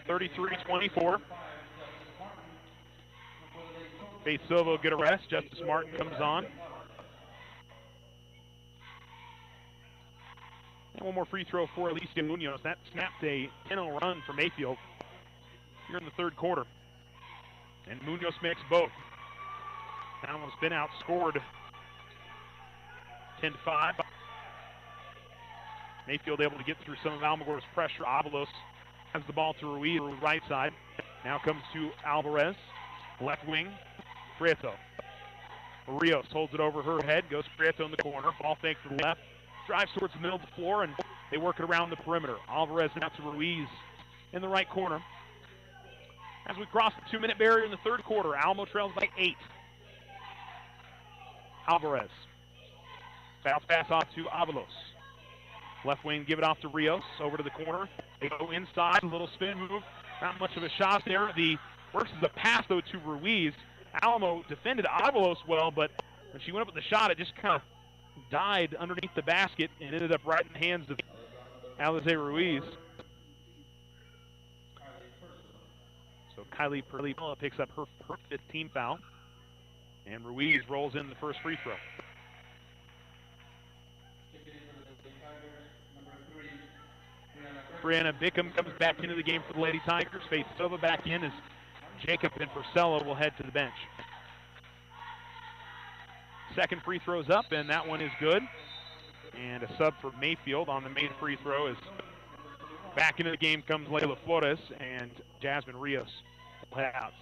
33-24. Faith Silva will get a rest. Justice Martin comes on. And one more free throw for Alicia Munoz. That snapped a 10-0 run for Mayfield here in the third quarter. And Munoz makes both. Alamo's been outscored 10-5. Mayfield able to get through some of Alamogordo's pressure. Avalos has the ball to Ruiz, right side. Now comes to Alvarez, left wing, Prieto. Rios holds it over her head, goes Prieto in the corner, ball fake to the left, drives towards the middle of the floor, and they work it around the perimeter. Alvarez now to Ruiz in the right corner. As we cross the 2-minute barrier in the third quarter, Alamo trails by 8. Alvarez. Bounce pass off to Avalos. Left wing, give it off to Rios. Over to the corner. They go inside, a little spin move. Not much of a shot there. The works as a pass, though, to Ruiz. Alamo defended Avalos well, but when she went up with the shot, it just kind of died underneath the basket and ended up right in the hands of Alize Ruiz. So Kylie Perlipella picks up her 5th team foul. And Ruiz rolls in the first free throw. Brianna Bickham comes back into the game for the Lady Tigers. Faith Silva back in as Jacob and Porcello will head to the bench. Second free throw's up, and that one is good. And a sub for Mayfield on the main free throw is back into the game comes Layla Flores, and Jasmine Rios will head out.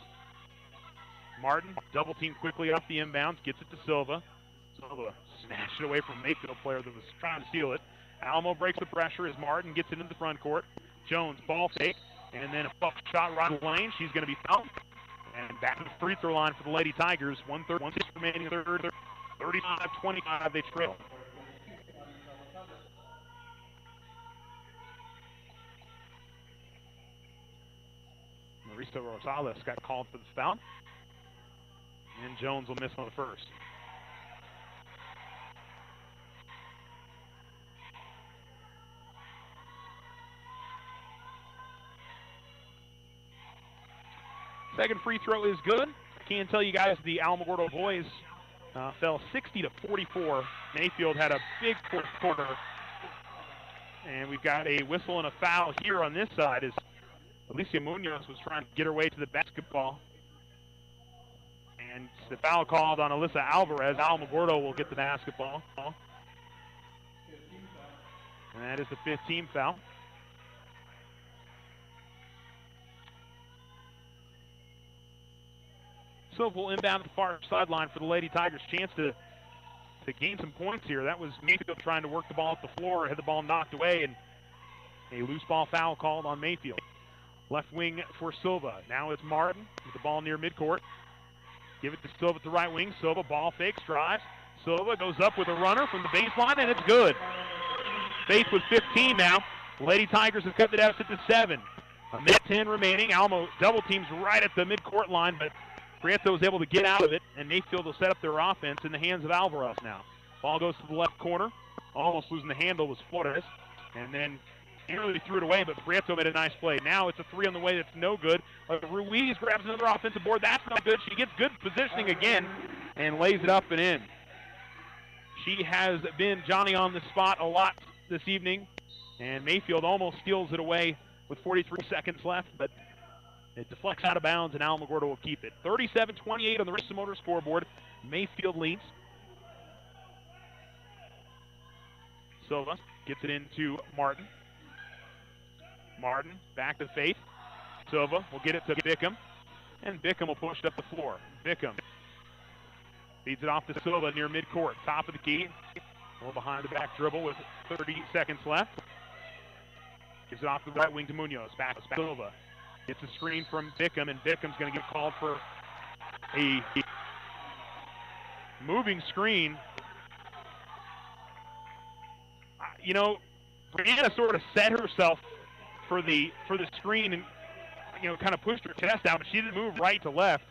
Martin, double team quickly off the inbounds, gets it to Silva. Silva snatched it away from a Mayfield player that was trying to steal it. Alamo breaks the pressure as Martin gets into the front court. Jones, ball fake, and then a puck shot right in the lane. She's going to be fouled. And back to the free throw line for the Lady Tigers. 1:36 remaining in the third. 35-25, they trail. Marisa Rosales got called for the foul. And Jones will miss on the first. Second free throw is good. I can tell you guys the Alamogordo boys fell 60-44. Mayfield had a big fourth quarter. And we've got a whistle and a foul here on this side as Alicia Munoz was trying to get her way to the basketball. And the foul called on Alyssa Alvarez. Alamogordo will get the basketball. And that is the 5th team foul. So we'll inbound the far sideline for the Lady Tigers. Chance to gain some points here. That was Mayfield trying to work the ball up the floor, had the ball knocked away, and a loose ball foul called on Mayfield. Left wing for Silva. Now it's Martin with the ball near midcourt. Give it to Silva at the right wing. Silva ball fakes, drives. Silva goes up with a runner from the baseline, and it's good. Faith with 15 now. Lady Tigers have cut the deficit to 7. A minute 10 remaining. Alamo double teams right at the midcourt line, but Prieto was able to get out of it, and Mayfield will set up their offense in the hands of Alvarez now. Ball goes to the left corner. Almost losing the handle was Flores. And then nearly threw it away, but Prieto made a nice play. Now it's a 3 on the way that's no good. Ruiz grabs another offensive board. That's not good. She gets good positioning again and lays it up and in. She has been Johnny on the spot a lot this evening, and Mayfield almost steals it away with 43 seconds left, but it deflects out of bounds, and Alamogordo will keep it. 37-28 on the Rissa Motor scoreboard. Mayfield leads. Silva gets it into Martin. Martin back to Faith. Silva will get it to Bickham, and Bickham will push it up the floor. Bickham feeds it off to Silva near midcourt. Top of the key. A little behind the back dribble with 30 seconds left. Gives it off the right wing to Munoz. Back to Silva. Gets a screen from Bickham, and Bickham's going to get called for a moving screen. You know, Brianna sort of set herself for the screen and, you know, kind of pushed her chest out, but she didn't move right to left.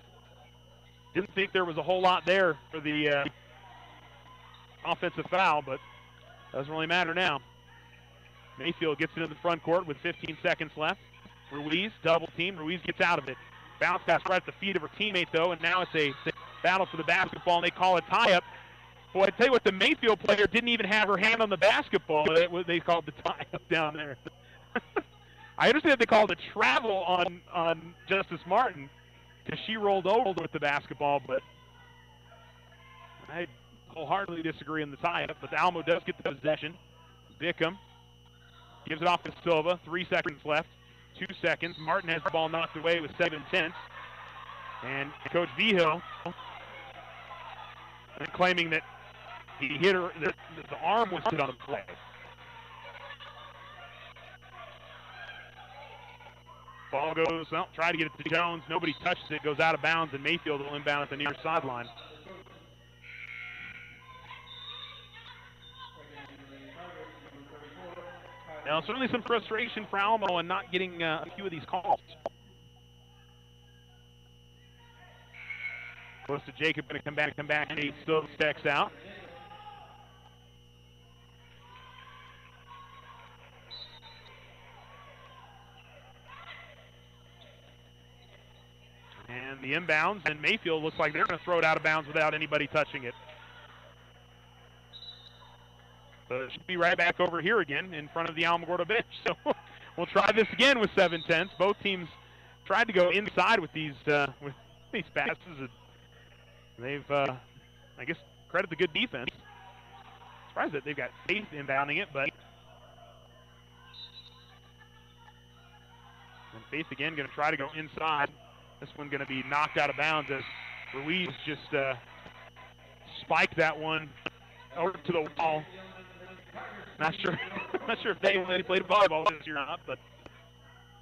Didn't think there was a whole lot there for the offensive foul, but doesn't really matter now. Mayfield gets it in the front court with 15 seconds left. Ruiz, double team. Ruiz gets out of it. Bounce pass right at the feet of her teammate, though, and now it's a battle for the basketball, and they call a tie-up. Boy, I tell you what, the Mayfield player didn't even have her hand on the basketball. They called the tie-up down there. I understand they called a travel on Justice Martin because she rolled over with the basketball, but I wholeheartedly disagree on the tie-up. But the Alamo does get the possession. Bickham gives it off to Silva. 3 seconds left. 2 seconds. Martin has the ball knocked away with 7/10. And Coach Vigil claiming that he hit her, the arm was hit on the play. Ball goes, well, try to get it to Jones. Nobody touches it, goes out of bounds, and Mayfield will inbound at the near sideline. Now, certainly some frustration for Alamo and not getting a few of these calls. Close to Jacob, going to come back, and he still stacks out. And the inbounds, and Mayfield looks like they're going to throw it out of bounds without anybody touching it. So it should be right back over here again in front of the Alamogordo bench. So we'll try this again with 7/10. Both teams tried to go inside with these passes. And they've, I guess, credit the good defense. Surprised that they've got Faith inbounding it, but and Faith again going to try to go inside. This one going to be knocked out of bounds as Ruiz just spiked that one over to the wall. Not sure if they played volleyball this year or not, but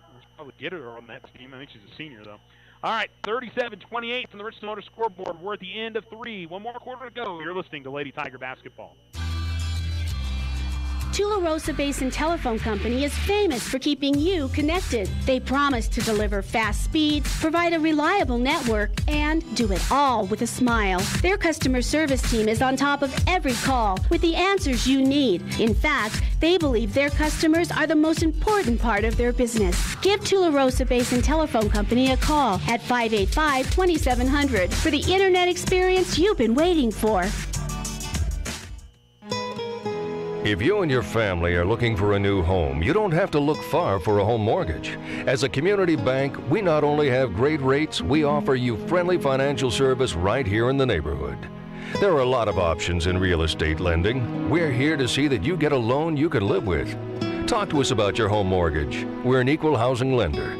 I'll probably get her on that team. I think she's a senior, though. All right, 37-28 from the Richland Motor scoreboard. We're at the end of 3. One more quarter to go. You're listening to Lady Tiger Basketball. Tularosa Basin Telephone Company is famous for keeping you connected. They promise to deliver fast speeds, provide a reliable network, and do it all with a smile. Their customer service team is on top of every call with the answers you need. In fact, they believe their customers are the most important part of their business. Give Tularosa Basin Telephone Company a call at 585-2700 for the internet experience you've been waiting for. If you and your family are looking for a new home, you don't have to look far for a home mortgage. As a community bank, we not only have great rates, we offer you friendly financial service right here in the neighborhood. There are a lot of options in real estate lending. We're here to see that you get a loan you can live with. Talk to us about your home mortgage. We're an equal housing lender.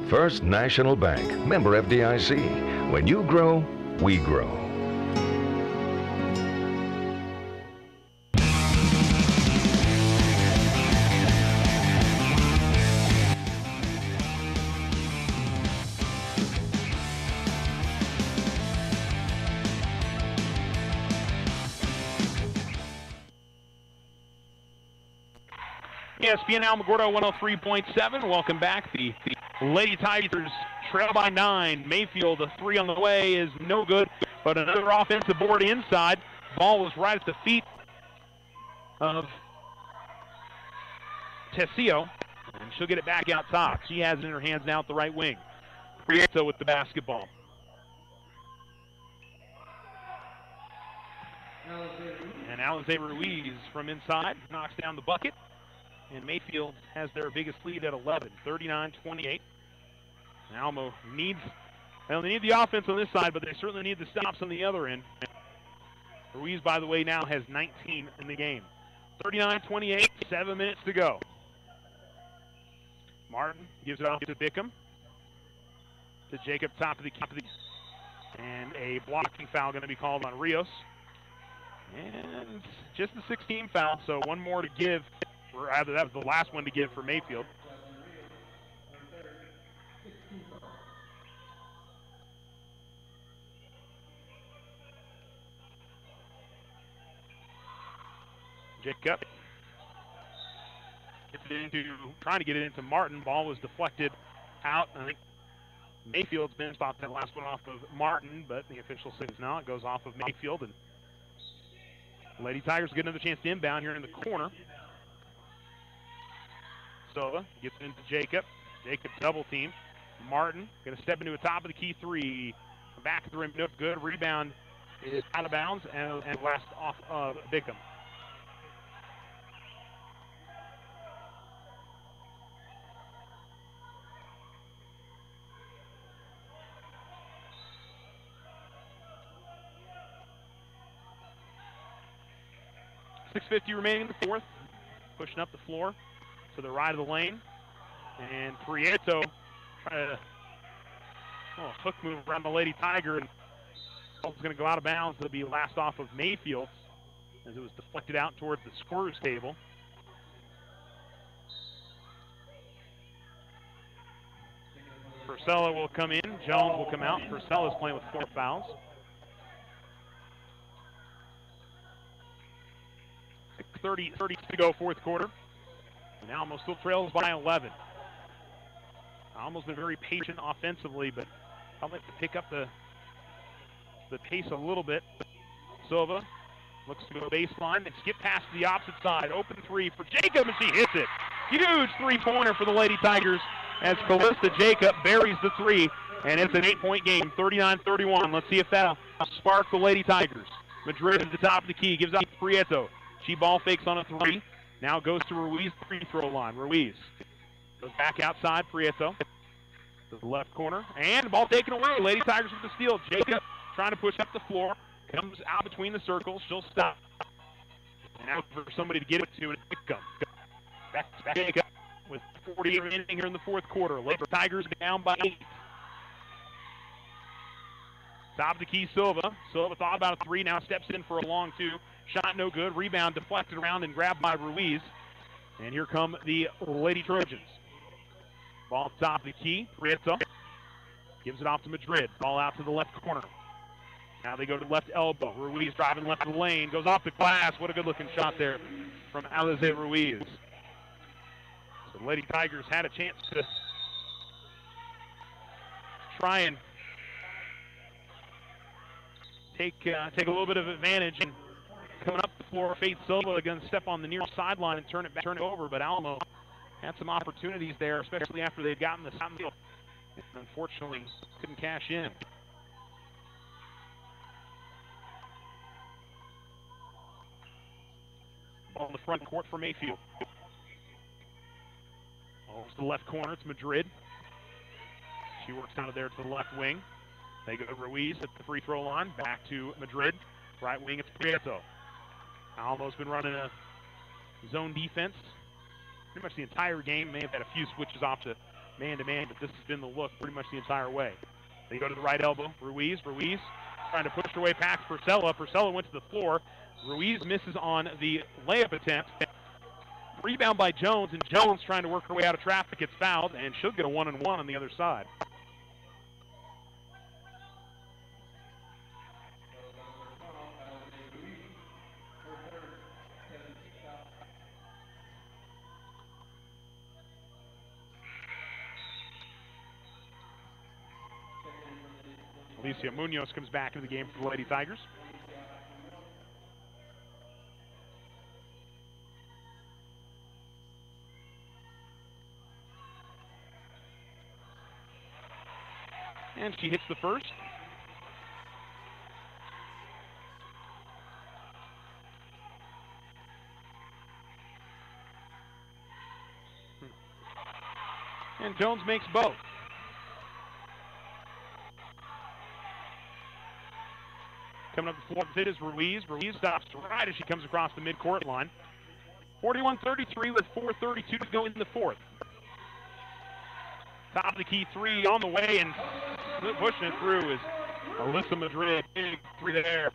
First National Bank, member FDIC. When you grow, we grow. ESPN Alamogordo 103.7. Welcome back. The Lady Tigers trail by 9. Mayfield, a 3 on the way is no good, but another offensive board inside. Ball was right at the feet of Tessio, and she'll get it back out top. She has it in her hands now at the right wing. Prieto with the basketball. And Alizé Ruiz from inside knocks down the bucket. And Mayfield has their biggest lead at 11, 39-28. Alamo needs, well, they need the offense on this side, but they certainly need the stops on the other end. Ruiz, by the way, now has 19 in the game. 39-28, 7 minutes to go. Martin gives it off to Bickham. To Jacob, top of the and a blocking foul going to be called on Rios. And just the 16 foul, so one more to give. Or rather, that was the last one to give for Mayfield. Jacob gets it into, trying to get it into Martin. Ball was deflected out. I think Mayfield's been stopped that last one off of Martin, but the official says no, it goes off of Mayfield. And Lady Tigers get another chance to inbound here in the corner. Silva gets it into Jacob. Jacob double team. Martin going to step into a top of the key three. Back of the rim, no good. Rebound is out of bounds and last off of Bickham. .650 remaining in the fourth. Pushing up the floor to the right of the lane. And Prieto trying to hook move around the Lady Tiger. And ball's going to go out of bounds. It'll be last off of Mayfield as it was deflected out towards the scorer's table. Purcell will come in. Jones will come out. Purcell is playing with 4 fouls. 30 to go, fourth quarter. And Alamo still trails by 11. Almo's been very patient offensively, but probably have to pick up the pace a little bit. Silva looks to go baseline and skip past the opposite side. Open three for Jacob, and she hits it. Huge three-pointer for the Lady Tigers as Callista Jacob buries the three, and it's an 8-point game, 39-31. Let's see if that'll spark the Lady Tigers. Madrid at the top of the key, gives out to Prieto. She ball fakes on a three. Now goes to Ruiz, free throw line. Ruiz goes back outside. Prieto to the left corner. And the ball taken away. Lady Tigers with the steal. Jacob trying to push up the floor. Comes out between the circles. She'll stop. And now for somebody to get it to. Back to Jacob with 40 remaining here in the fourth quarter. Lady Tigers down by 8. Top of the key, Silva. Silva thought about a three. Now steps in for a long two. Shot no good. Rebound deflected around and grabbed by Ruiz. And here come the Lady Trojans. Ball top of the key. Prieto gives it off to Madrid. Ball out to the left corner. Now they go to the left elbow. Ruiz driving left of the lane. Goes off the glass. What a good-looking shot there from Alize Ruiz. So the Lady Tigers had a chance to try and take a little bit of advantage. And coming up the floor, Faith Silva going to step on the near sideline and turn it over, but Alamo had some opportunities there, especially after they'd gotten the steal. And unfortunately, couldn't cash in. Ball in the front court for Mayfield. Over to the left corner, it's Madrid. She works out of there to the left wing. They go to Ruiz at the free throw line, back to Madrid. Right wing, it's Prieto. Almo's been running a zone defense pretty much the entire game. May have had a few switches off to man-to-man, but this has been the look pretty much the entire way. They go to the right elbow. Ruiz trying to push her way past Purcell. Purcell went to the floor. Ruiz misses on the layup attempt. Rebound by Jones, and Jones trying to work her way out of traffic, gets fouled, and she'll get a 1-and-1 on the other side. Alicia Munoz comes back into the game for the Lady Tigers. And she hits the first. And Jones makes both. Coming up the floor, it is Ruiz. Ruiz stops right as she comes across the midcourt line. 41-33 with 4:32 to go in the fourth. Top of the key three on the way, and pushing it through is Alyssa Madrid. Big three there.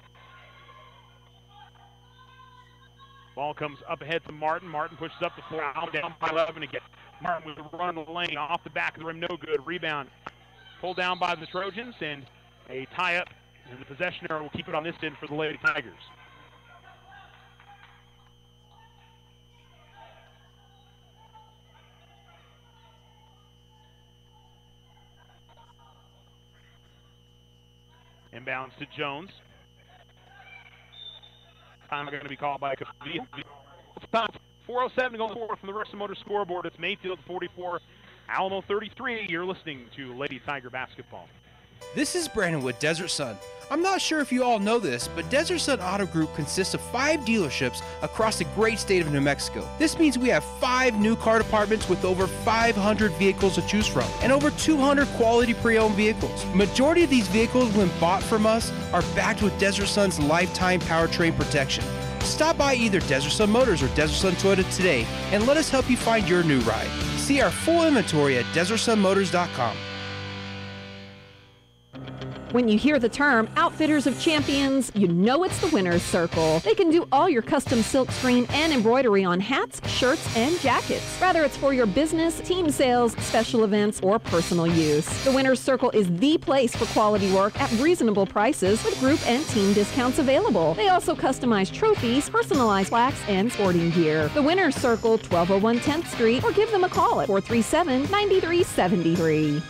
Ball comes up ahead to Martin. Martin pushes up the floor, out down by 11 again. Martin with a run of the lane off the back of the rim, no good. Rebound pulled down by the Trojans, and a tie-up, and the possession arrow will keep it on this end for the Lady Tigers. Inbounds to Jones. Time going to be called by Kavia. 4:07 to go forward from the Rexham Motor scoreboard. It's Mayfield 44, Alamo 33, you're listening to Lady Tiger basketball. This is Brandon with Desert Sun. I'm not sure if you all know this, but Desert Sun Auto Group consists of 5 dealerships across the great state of New Mexico. This means we have 5 new car departments with over 500 vehicles to choose from and over 200 quality pre-owned vehicles. Majority of these vehicles, when bought from us, are backed with Desert Sun's lifetime powertrain protection. Stop by either Desert Sun Motors or Desert Sun Toyota today and let us help you find your new ride. See our full inventory at DesertSunMotors.com. When you hear the term Outfitters of Champions, you know it's the winner's circle. They can do all your custom silkscreen and embroidery on hats, shirts, and jackets. Whether it's for your business, team sales, special events, or personal use. The winner's circle is the place for quality work at reasonable prices with group and team discounts available. They also customize trophies, personalized plaques, and sporting gear. The winner's circle, 1201 10th Street, or give them a call at 437-9373.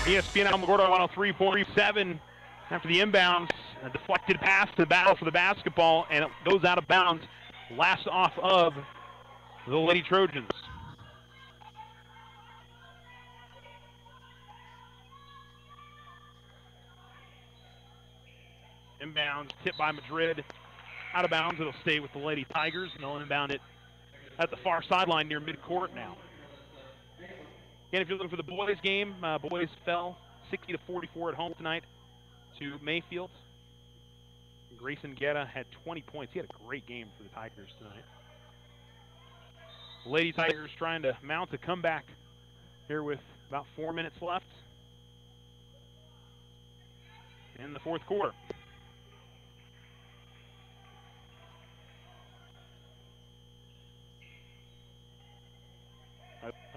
ESPN Alamogordo 103.7 after the inbounds, a deflected pass to battle for the basketball, and it goes out of bounds, last off of the Lady Trojans. Inbounds, tipped by Madrid, out of bounds. It'll stay with the Lady Tigers, and they'll inbound it at the far sideline near midcourt now. Again, if you're looking for the boys game, boys fell 60-44 at home tonight to Mayfield. Grayson Guetta had 20 points. He had a great game for the Tigers tonight. Lady Tigers trying to mount a comeback here with about 4 minutes left in the fourth quarter.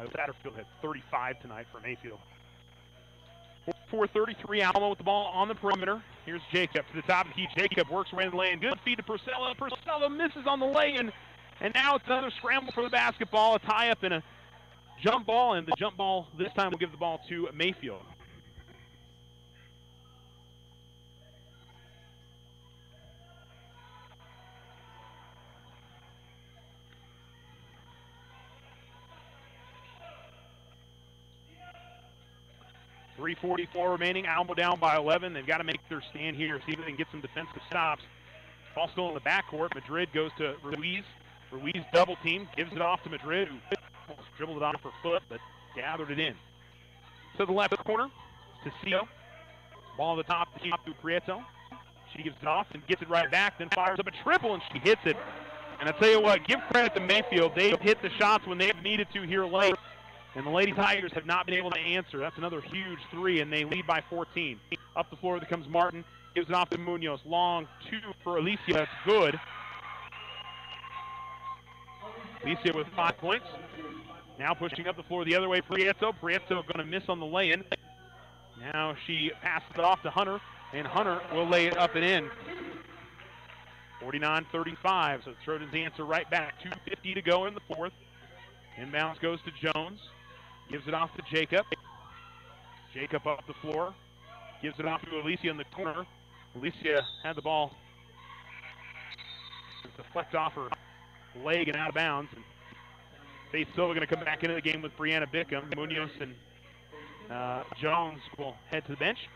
Satterfield had 35 tonight for Mayfield. 4:33, Alamo with the ball on the perimeter. Here's Jacob to the top of the key. Jacob works around the lane. Good feed to Purcell. Purcell misses on the lay-in. And now it's another scramble for the basketball. A tie-up and a jump ball. And the jump ball this time will give the ball to Mayfield. .344 remaining. Alamo down by 11. They've got to make their stand here, see if they can get some defensive stops. Ball still in the backcourt. Madrid goes to Ruiz. Ruiz double team, gives it off to Madrid, who almost dribbled it off her foot, but gathered it in. To the left corner, to Cio. Ball at the top to Prieto. She gives it off and gets it right back, then fires up a triple, and she hits it. And I tell you what, give credit to Mayfield. They've hit the shots when they've needed to here late. And the Lady Tigers have not been able to answer. That's another huge three, and they lead by 14. Up the floor comes Martin. Gives it off to Munoz. Long two for Alicia. That's good. Alicia with 5 points. Now pushing up the floor the other way, Prieto. Prieto going to miss on the lay-in. Now she passes it off to Hunter, and Hunter will lay it up and in. 49-35, so the Trojans answer right back. 2:50 to go in the fourth. Inbounds goes to Jones. Gives it off to Jacob. Jacob up the floor. Gives it off to Alicia in the corner. Alicia had the ball deflect off her leg and out of bounds. And Faith Silva going to come back into the game with Brianna Bickham. Munoz and Jones will head to the bench.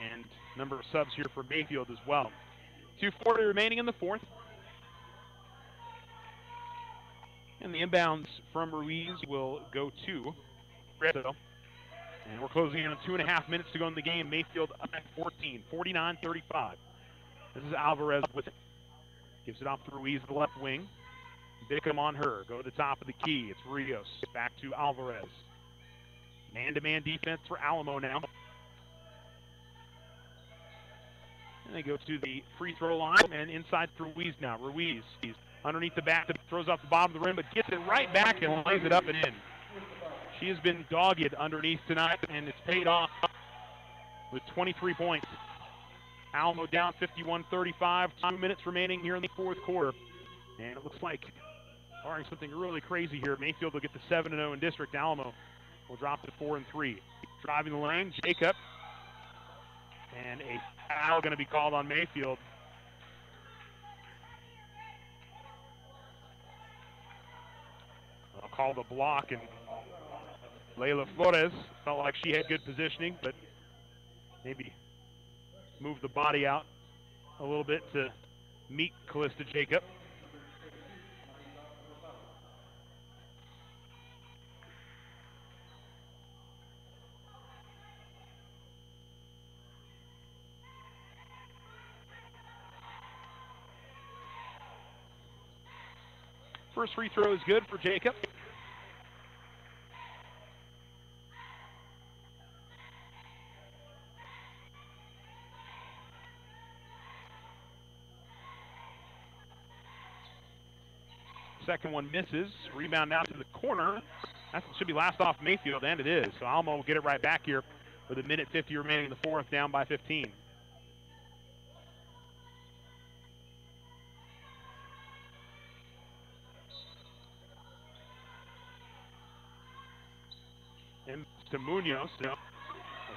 And number of subs here for Mayfield as well. 2:40 remaining in the fourth. And the inbounds from Ruiz will go to Prieto. And we're closing in on 2.5 minutes to go in the game. Mayfield up at 14, 49-35. This is Alvarez with it. Gives it off to Ruiz, the left wing. Bickham on her. Go to the top of the key. It's Rios. Back to Alvarez. Man-to-man defense for Alamo now. And they go to the free throw line and inside to Ruiz now. Ruiz, he's underneath the back, throws off the bottom of the rim, but gets it right back and lays it up and in. She has been dogged underneath tonight, and it's paid off with 23 points. Alamo down 51-35, 2 minutes remaining here in the fourth quarter. And it looks like Barring something really crazy here, Mayfield will get to 7-0 in district. Alamo will drop to 4-3. Driving the lane, Jacob. And a foul going to be called on Mayfield. I'll call the block, and Layla Flores felt like she had good positioning, but maybe moved the body out a little bit to meet Callista Jacob. First free throw is good for Jacob. Second one misses. Rebound now to the corner. That should be last off Mayfield, and it is. So Alamo will get it right back here with 1:50 remaining in the fourth, down by 15. And to Munoz. So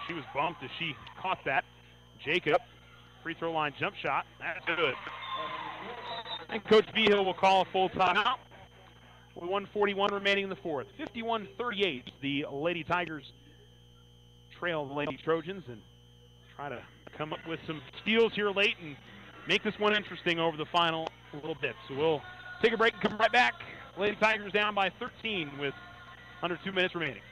she was bumped as she caught that. Jacob, free throw line jump shot. That's good. And Coach Vigil will call a full timeout with 1:41 remaining in the fourth. 51-38. The Lady Tigers trail the Lady Trojans and try to come up with some steals here late and make this one interesting over the final little bit. So we'll take a break and come right back. Lady Tigers down by 13 with under 2 minutes remaining.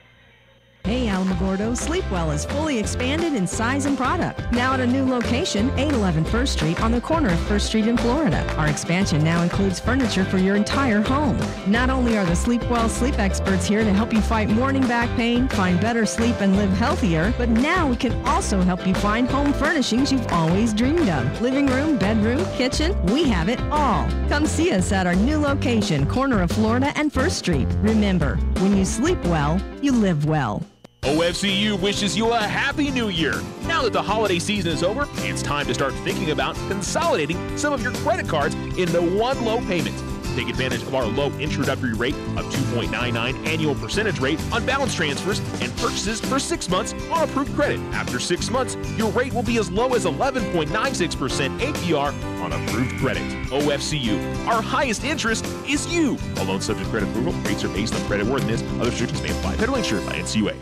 Hey Alamogordo, Sleep Well is fully expanded in size and product. Now at a new location, 811 First Street on the corner of First Street in Florida. Our expansion now includes furniture for your entire home. Not only are the Sleep Well sleep experts here to help you fight morning back pain, find better sleep, and live healthier, but now we can also help you find home furnishings you've always dreamed of. Living room, bedroom, kitchen, we have it all. Come see us at our new location, corner of Florida and First Street. Remember, when you sleep well, you live well. OFCU wishes you a happy new year. Now that the holiday season is over, it's time to start thinking about consolidating some of your credit cards into one low payment. Take advantage of our low introductory rate of 2.99 annual percentage rate on balance transfers and purchases for 6 months on approved credit. After 6 months, your rate will be as low as 11.96% APR on approved credit. OFCU, our highest interest is you. All loans subject to credit approval. Rates are based on credit worthiness. Other restrictions may apply. Federally insured by NCUA.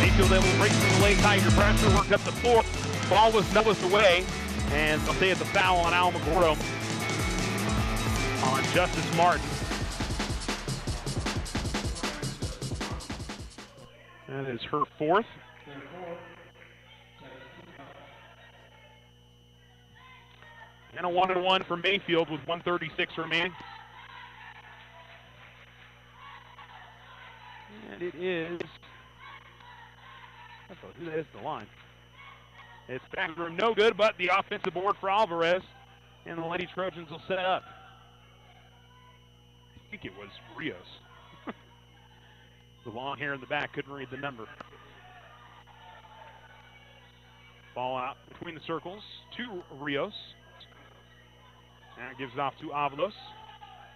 Mayfield able to break through the late Tiger pressure, worked up the floor. Ball was noticed away, and they'll say it's a foul on Alamogordo on Justice Martin. That is her fourth. And a 1-1 for Mayfield with 1:36 remaining. And it is... That is the line. It's back room, no good, but the offensive board for Alvarez, and the Lady Trojans will set up. I think it was Rios. The long hair in the back, couldn't read the number. Ball out between the circles to Rios. Now gives it off to Avalos.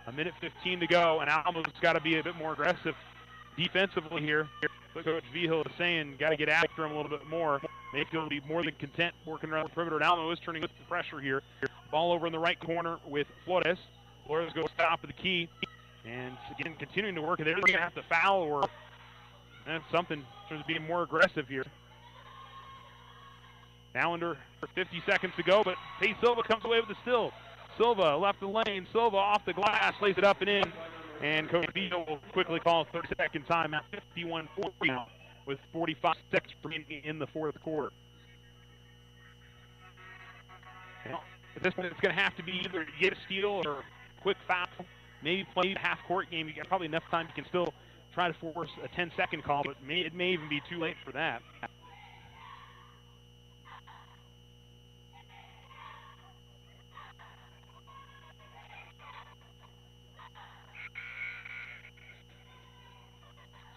1:15 to go, and Almo's got to be a bit more aggressive defensively here. But Coach Vigil is saying, got to get after him a little bit more. Mayfield will be more than content working around the perimeter. And Alamo is turning up the pressure here. Ball over in the right corner with Flores. Flores goes top of the key. And again, continuing to work it. They're going to have to foul or something in terms of being more aggressive here. Now under 50 seconds to go, but Pace Silva comes away with the steal. Silva left the lane. Silva off the glass, lays it up and in. And Coach Vigil will quickly call a 30-second timeout. 51-40 now with 45 seconds remaining in the fourth quarter. Well, at this point, it's going to have to be either get a steal or a quick foul. Maybe play a half-court game. You got probably enough time you can still try to force a 10-second call, but it may even be too late for that.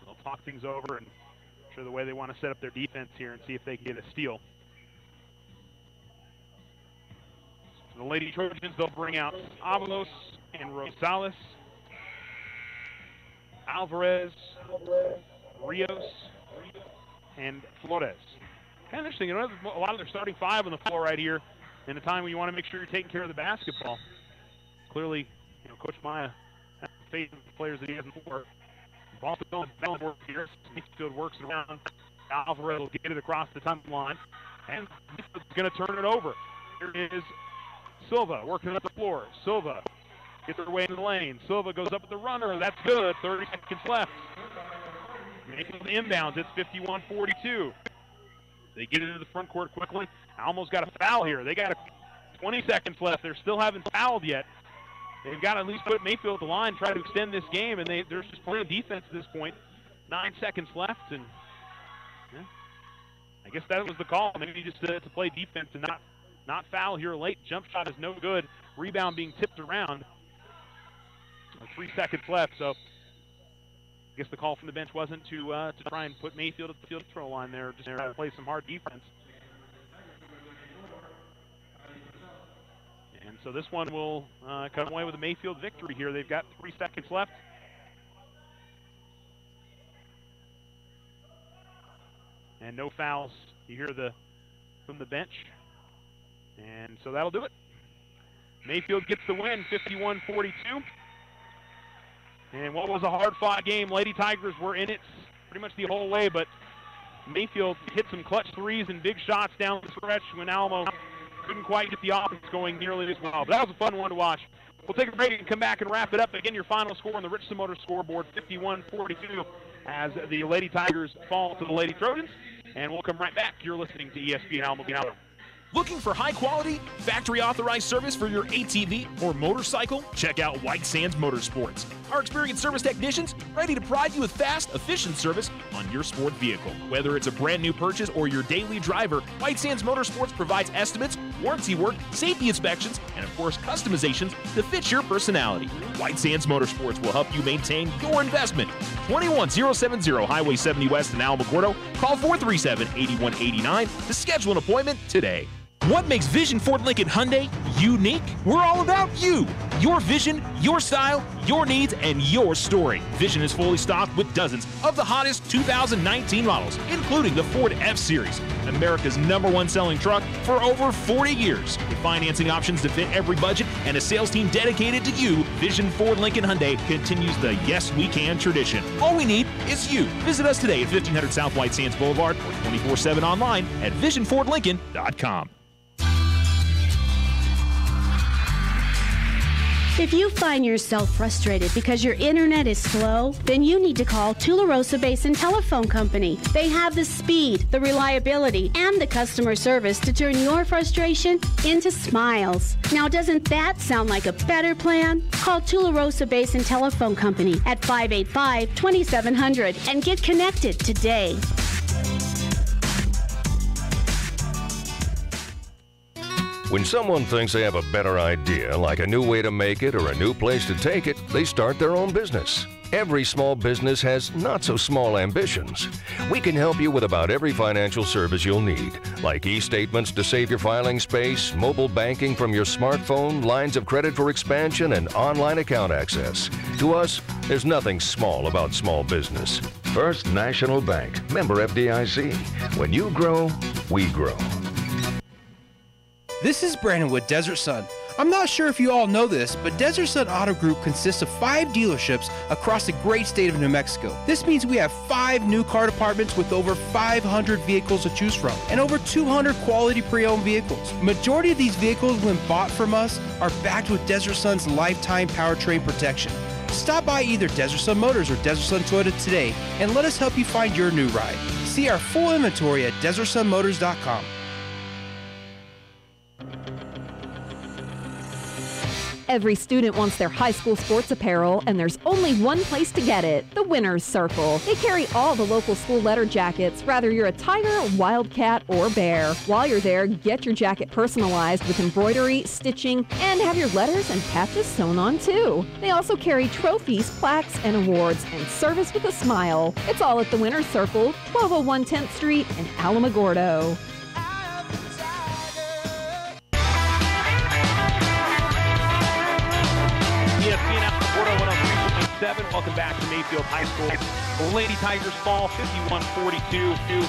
So they'll talk things over and show the way they want to set up their defense here and see if they can get a steal. The Lady Trojans, they'll bring out Avalos and Rosales, Alvarez, Rios, and Flores. Kind of interesting. A lot of their starting five on the floor right here in a time when you want to make sure you're taking care of the basketball. Clearly, Coach Maya has faith in the players that he has before. Ball balance work here. Mayfield works it around. Alvarez will get it across the timeline, and he's going to turn it over. Here is Silva working up the floor. Silva gets her way into the lane. Silva goes up with the runner. That's good. 30 seconds left. Making the inbounds. It's 51-42. They get into the front court quickly. Almost got a foul here. They got 20 seconds left. They still haven't fouled yet. They've got to at least put Mayfield at the line, try to extend this game, and there's just plenty of defense at this point. 9 seconds left, and I guess that was the call. Maybe just to play defense and not foul here late. Jump shot is no good. Rebound being tipped around. 3 seconds left, so I guess the call from the bench wasn't to try and put Mayfield at the field throw line there, just to play some hard defense. And so this one will come away with a Mayfield victory here. They've got 3 seconds left. And no fouls. You hear from the bench. And so that'll do it. Mayfield gets the win, 51-42. And what was a hard-fought game. Lady Tigers were in it pretty much the whole way, but Mayfield hit some clutch threes and big shots down the stretch when Alamo couldn't quite get the offense going nearly as well. But that was a fun one to watch. We'll take a break and come back and wrap it up. Again, your final score on the Richardson Motors scoreboard, 51-42, as the Lady Tigers fall to the Lady Trojans. And we'll come right back. You're listening to ESPN Alamogordo. Looking for high-quality, factory-authorized service for your ATV or motorcycle? Check out White Sands Motorsports. Our experienced service technicians ready to provide you with fast, efficient service on your sport vehicle. Whether it's a brand new purchase or your daily driver, White Sands Motorsports provides estimates, warranty work, safety inspections, and of course customizations to fit your personality. White Sands Motorsports will help you maintain your investment. 21070 Highway 70 West in Alamogordo. Call 437-8189 to schedule an appointment today. What makes Vision Ford Lincoln Hyundai unique? We're all about you. Your vision, your style, your needs, and your story. Vision is fully stocked with dozens of the hottest 2019 models, including the Ford F-Series, America's #1 selling truck for over 40 years. With financing options to fit every budget and a sales team dedicated to you, Vision Ford Lincoln Hyundai continues the Yes We Can tradition. All we need is you. Visit us today at 1500 South White Sands Boulevard or 24/7 online at visionfordlincoln.com. If you find yourself frustrated because your internet is slow, then you need to call Tularosa Basin Telephone Company. They have the speed, the reliability, and the customer service to turn your frustration into smiles. Now, doesn't that sound like a better plan? Call Tularosa Basin Telephone Company at 585-2700 and get connected today. When someone thinks they have a better idea, like a new way to make it or a new place to take it, they start their own business. Every small business has not-so-small ambitions. We can help you with about every financial service you'll need, like e-statements to save your filing space, mobile banking from your smartphone, lines of credit for expansion, and online account access. To us, there's nothing small about small business. First National Bank, member FDIC. When you grow, we grow. This is Brandon with Desert Sun. I'm not sure if you all know this, but Desert Sun Auto Group consists of 5 dealerships across the great state of New Mexico. This means we have 5 new car departments with over 500 vehicles to choose from and over 200 quality pre-owned vehicles. Majority of these vehicles, when bought from us, are backed with Desert Sun's lifetime powertrain protection. Stop by either Desert Sun Motors or Desert Sun Toyota today and let us help you find your new ride. See our full inventory at DesertSunMotors.com. Every student wants their high school sports apparel, and there's only one place to get it, the Winner's Circle. They carry all the local school letter jackets, whether you're a Tiger, Wildcat, or Bear. While you're there, get your jacket personalized with embroidery, stitching, and have your letters and patches sewn on too. They also carry trophies, plaques, and awards, and service with a smile. It's all at the Winner's Circle, 1201 10th Street in Alamogordo. 7. Welcome back to Mayfield High School. The Lady Tigers fall 51-42 to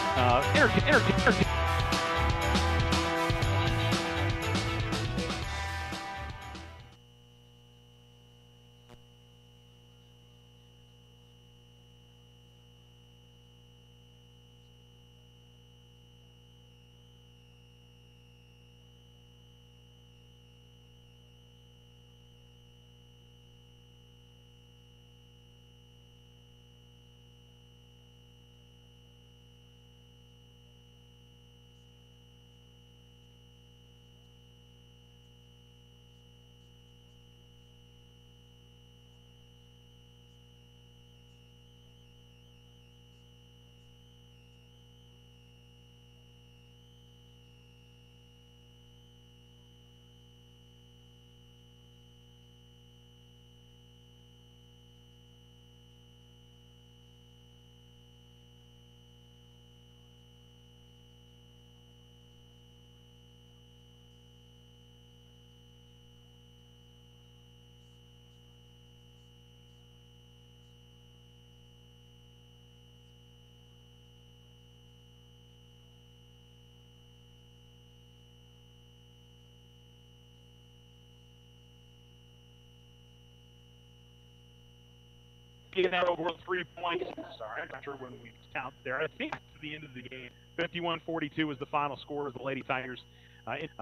getting that over 3 points. Sorry, I'm not sure when we count there. I think to the end of the game, 51-42 was the final score of the Lady Tigers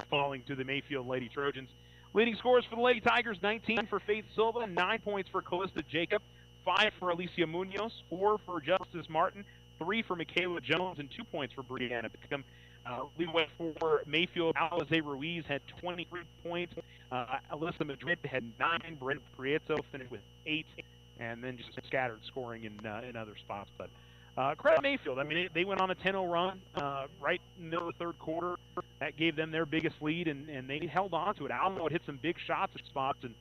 falling to the Mayfield Lady Trojans. Leading scores for the Lady Tigers, 19 for Faith Silva, 9 points for Callista Jacob, 5 for Alicia Munoz, 4 for Justice Martin, 3 for Michaela Jones, and 2 points for Brianna Pickham. Leading way for Mayfield, Alize Ruiz had 23 points. Alyssa Madrid had 9. Brent Prieto finished with 8. And then just scattered scoring in other spots. But credit Mayfield. I mean, they went on a 10-0 run right in the middle of the third quarter. That gave them their biggest lead, and they held on to it. Alamo would hit some big shots at spots, and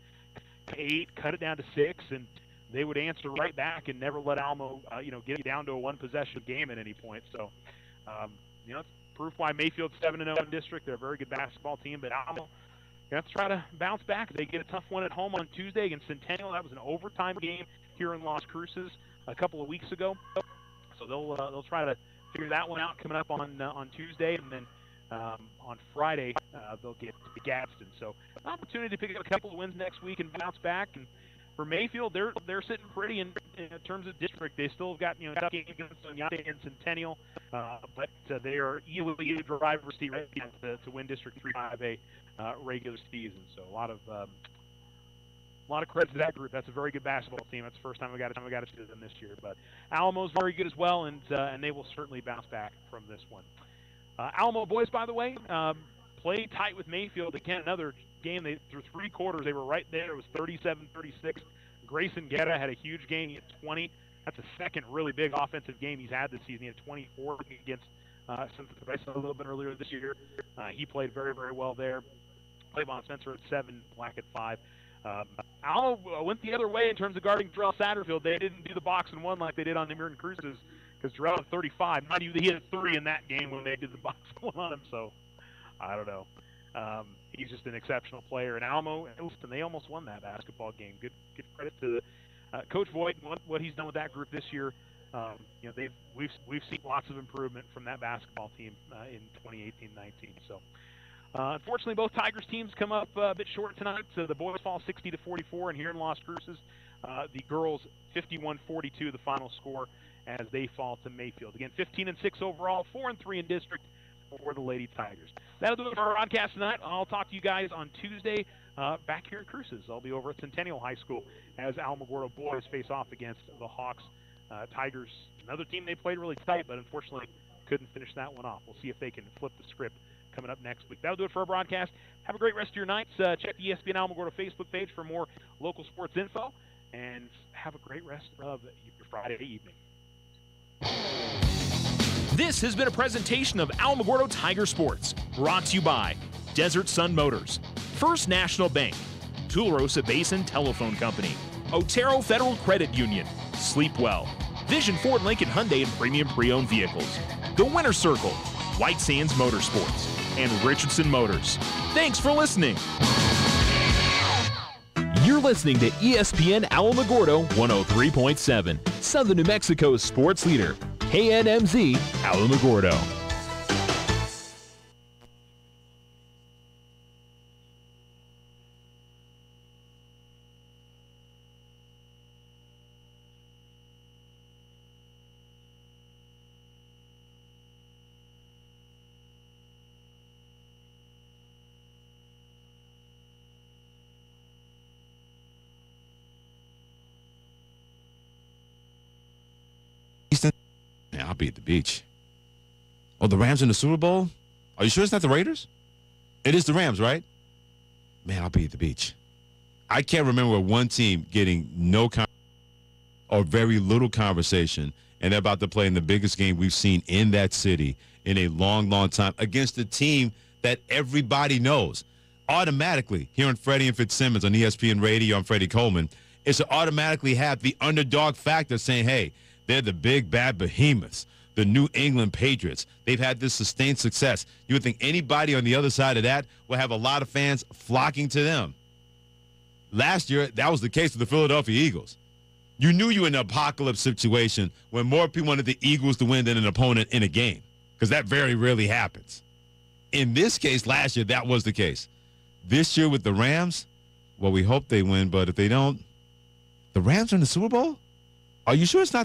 8, cut it down to 6, and they would answer right back and never let Alamo, get down to a one-possession game at any point. So, it's proof why Mayfield's 7-0 in district. They're a very good basketball team, but Alamo have to try to bounce back. They get a tough one at home on Tuesday against Centennial. That was an overtime game here in Las Cruces a couple of weeks ago. So they'll try to figure that one out coming up on Tuesday, and then on Friday they'll get to Gadsden. So an opportunity to pick up a couple of wins next week and bounce back. And for Mayfield, they're sitting pretty in terms of district. They still have got tough games against Oneonta and Centennial, but they are easily in the driver's seat right now to win District 3-5A regular season. So a lot of credit to that group. That's a very good basketball team. That's the first time we got to see them this year. But Alamo's very good as well, and they will certainly bounce back from this one. Alamo boys, by the way, played tight with Mayfield. Again, another game. Through 3 quarters, they were right there. It was 37-36. Grayson Guerra had a huge game. He had 20. That's the second really big offensive game he's had this season. He had 24 against Santa a little bit earlier this year. He played very, very well there. Claiborne Spencer at 7, Black at 5. Alamo went the other way in terms of guarding Jarrell Satterfield. They didn't do the box and one like they did on the American Cruises, because Jarrell had 35. Not even he had 3 in that game when they did the box and one on him. So I don't know. He's just an exceptional player. And Alamo, listen, they almost won that basketball game. Good credit to Coach Voigt and what he's done with that group this year. We've seen lots of improvement from that basketball team in 2018-19. So. Unfortunately, both Tigers teams come up a bit short tonight. So the boys fall 60-44, and here in Las Cruces, the girls 51-42, the final score as they fall to Mayfield. Again, 15-6 overall, 4-3 in district for the Lady Tigers. That'll do it for our broadcast tonight. I'll talk to you guys on Tuesday back here in Cruces. I'll be over at Centennial High School as Alamogordo boys face off against the Hawks. Tigers, another team they played really tight, but unfortunately couldn't finish that one off. We'll see if they can flip the script coming up next week. That'll do it for our broadcast. Have a great rest of your nights. Check the ESPN Alamogordo Facebook page for more local sports info, and have a great rest of your Friday evening. This has been a presentation of Alamogordo Tiger Sports, brought to you by Desert Sun Motors, First National Bank, Tularosa Basin Telephone Company, Otero Federal Credit Union, Sleep Well, Vision Ford Lincoln Hyundai and Premium Pre-Owned Vehicles, The Winter Circle, White Sands Motorsports, and Richardson Motors. Thanks for listening. You're listening to ESPN Alamogordo 103.7, Southern New Mexico's sports leader, KNMZ Alamogordo. Yeah, I'll be at the beach. Oh, the Rams in the Super Bowl? Are you sure it's not the Raiders? It is the Rams, right? Man, I'll be at the beach. I can't remember one team getting no or very little conversation, and they're about to play in the biggest game we've seen in that city in a long, long time against a team that everybody knows. Automatically, hearing Freddie and Fitzsimmons on ESPN Radio, I'm Freddie Coleman, is to automatically have the underdog factor saying, hey, they're the big, bad behemoths, the New England Patriots. They've had this sustained success. You would think anybody on the other side of that will have a lot of fans flocking to them. Last year, that was the case with the Philadelphia Eagles. You knew you were in an apocalypse situation when more people wanted the Eagles to win than an opponent in a game, because that very rarely happens. In this case, last year, that was the case. This year with the Rams, well, we hope they win, but if they don't, the Rams are in the Super Bowl? Are you sure it's not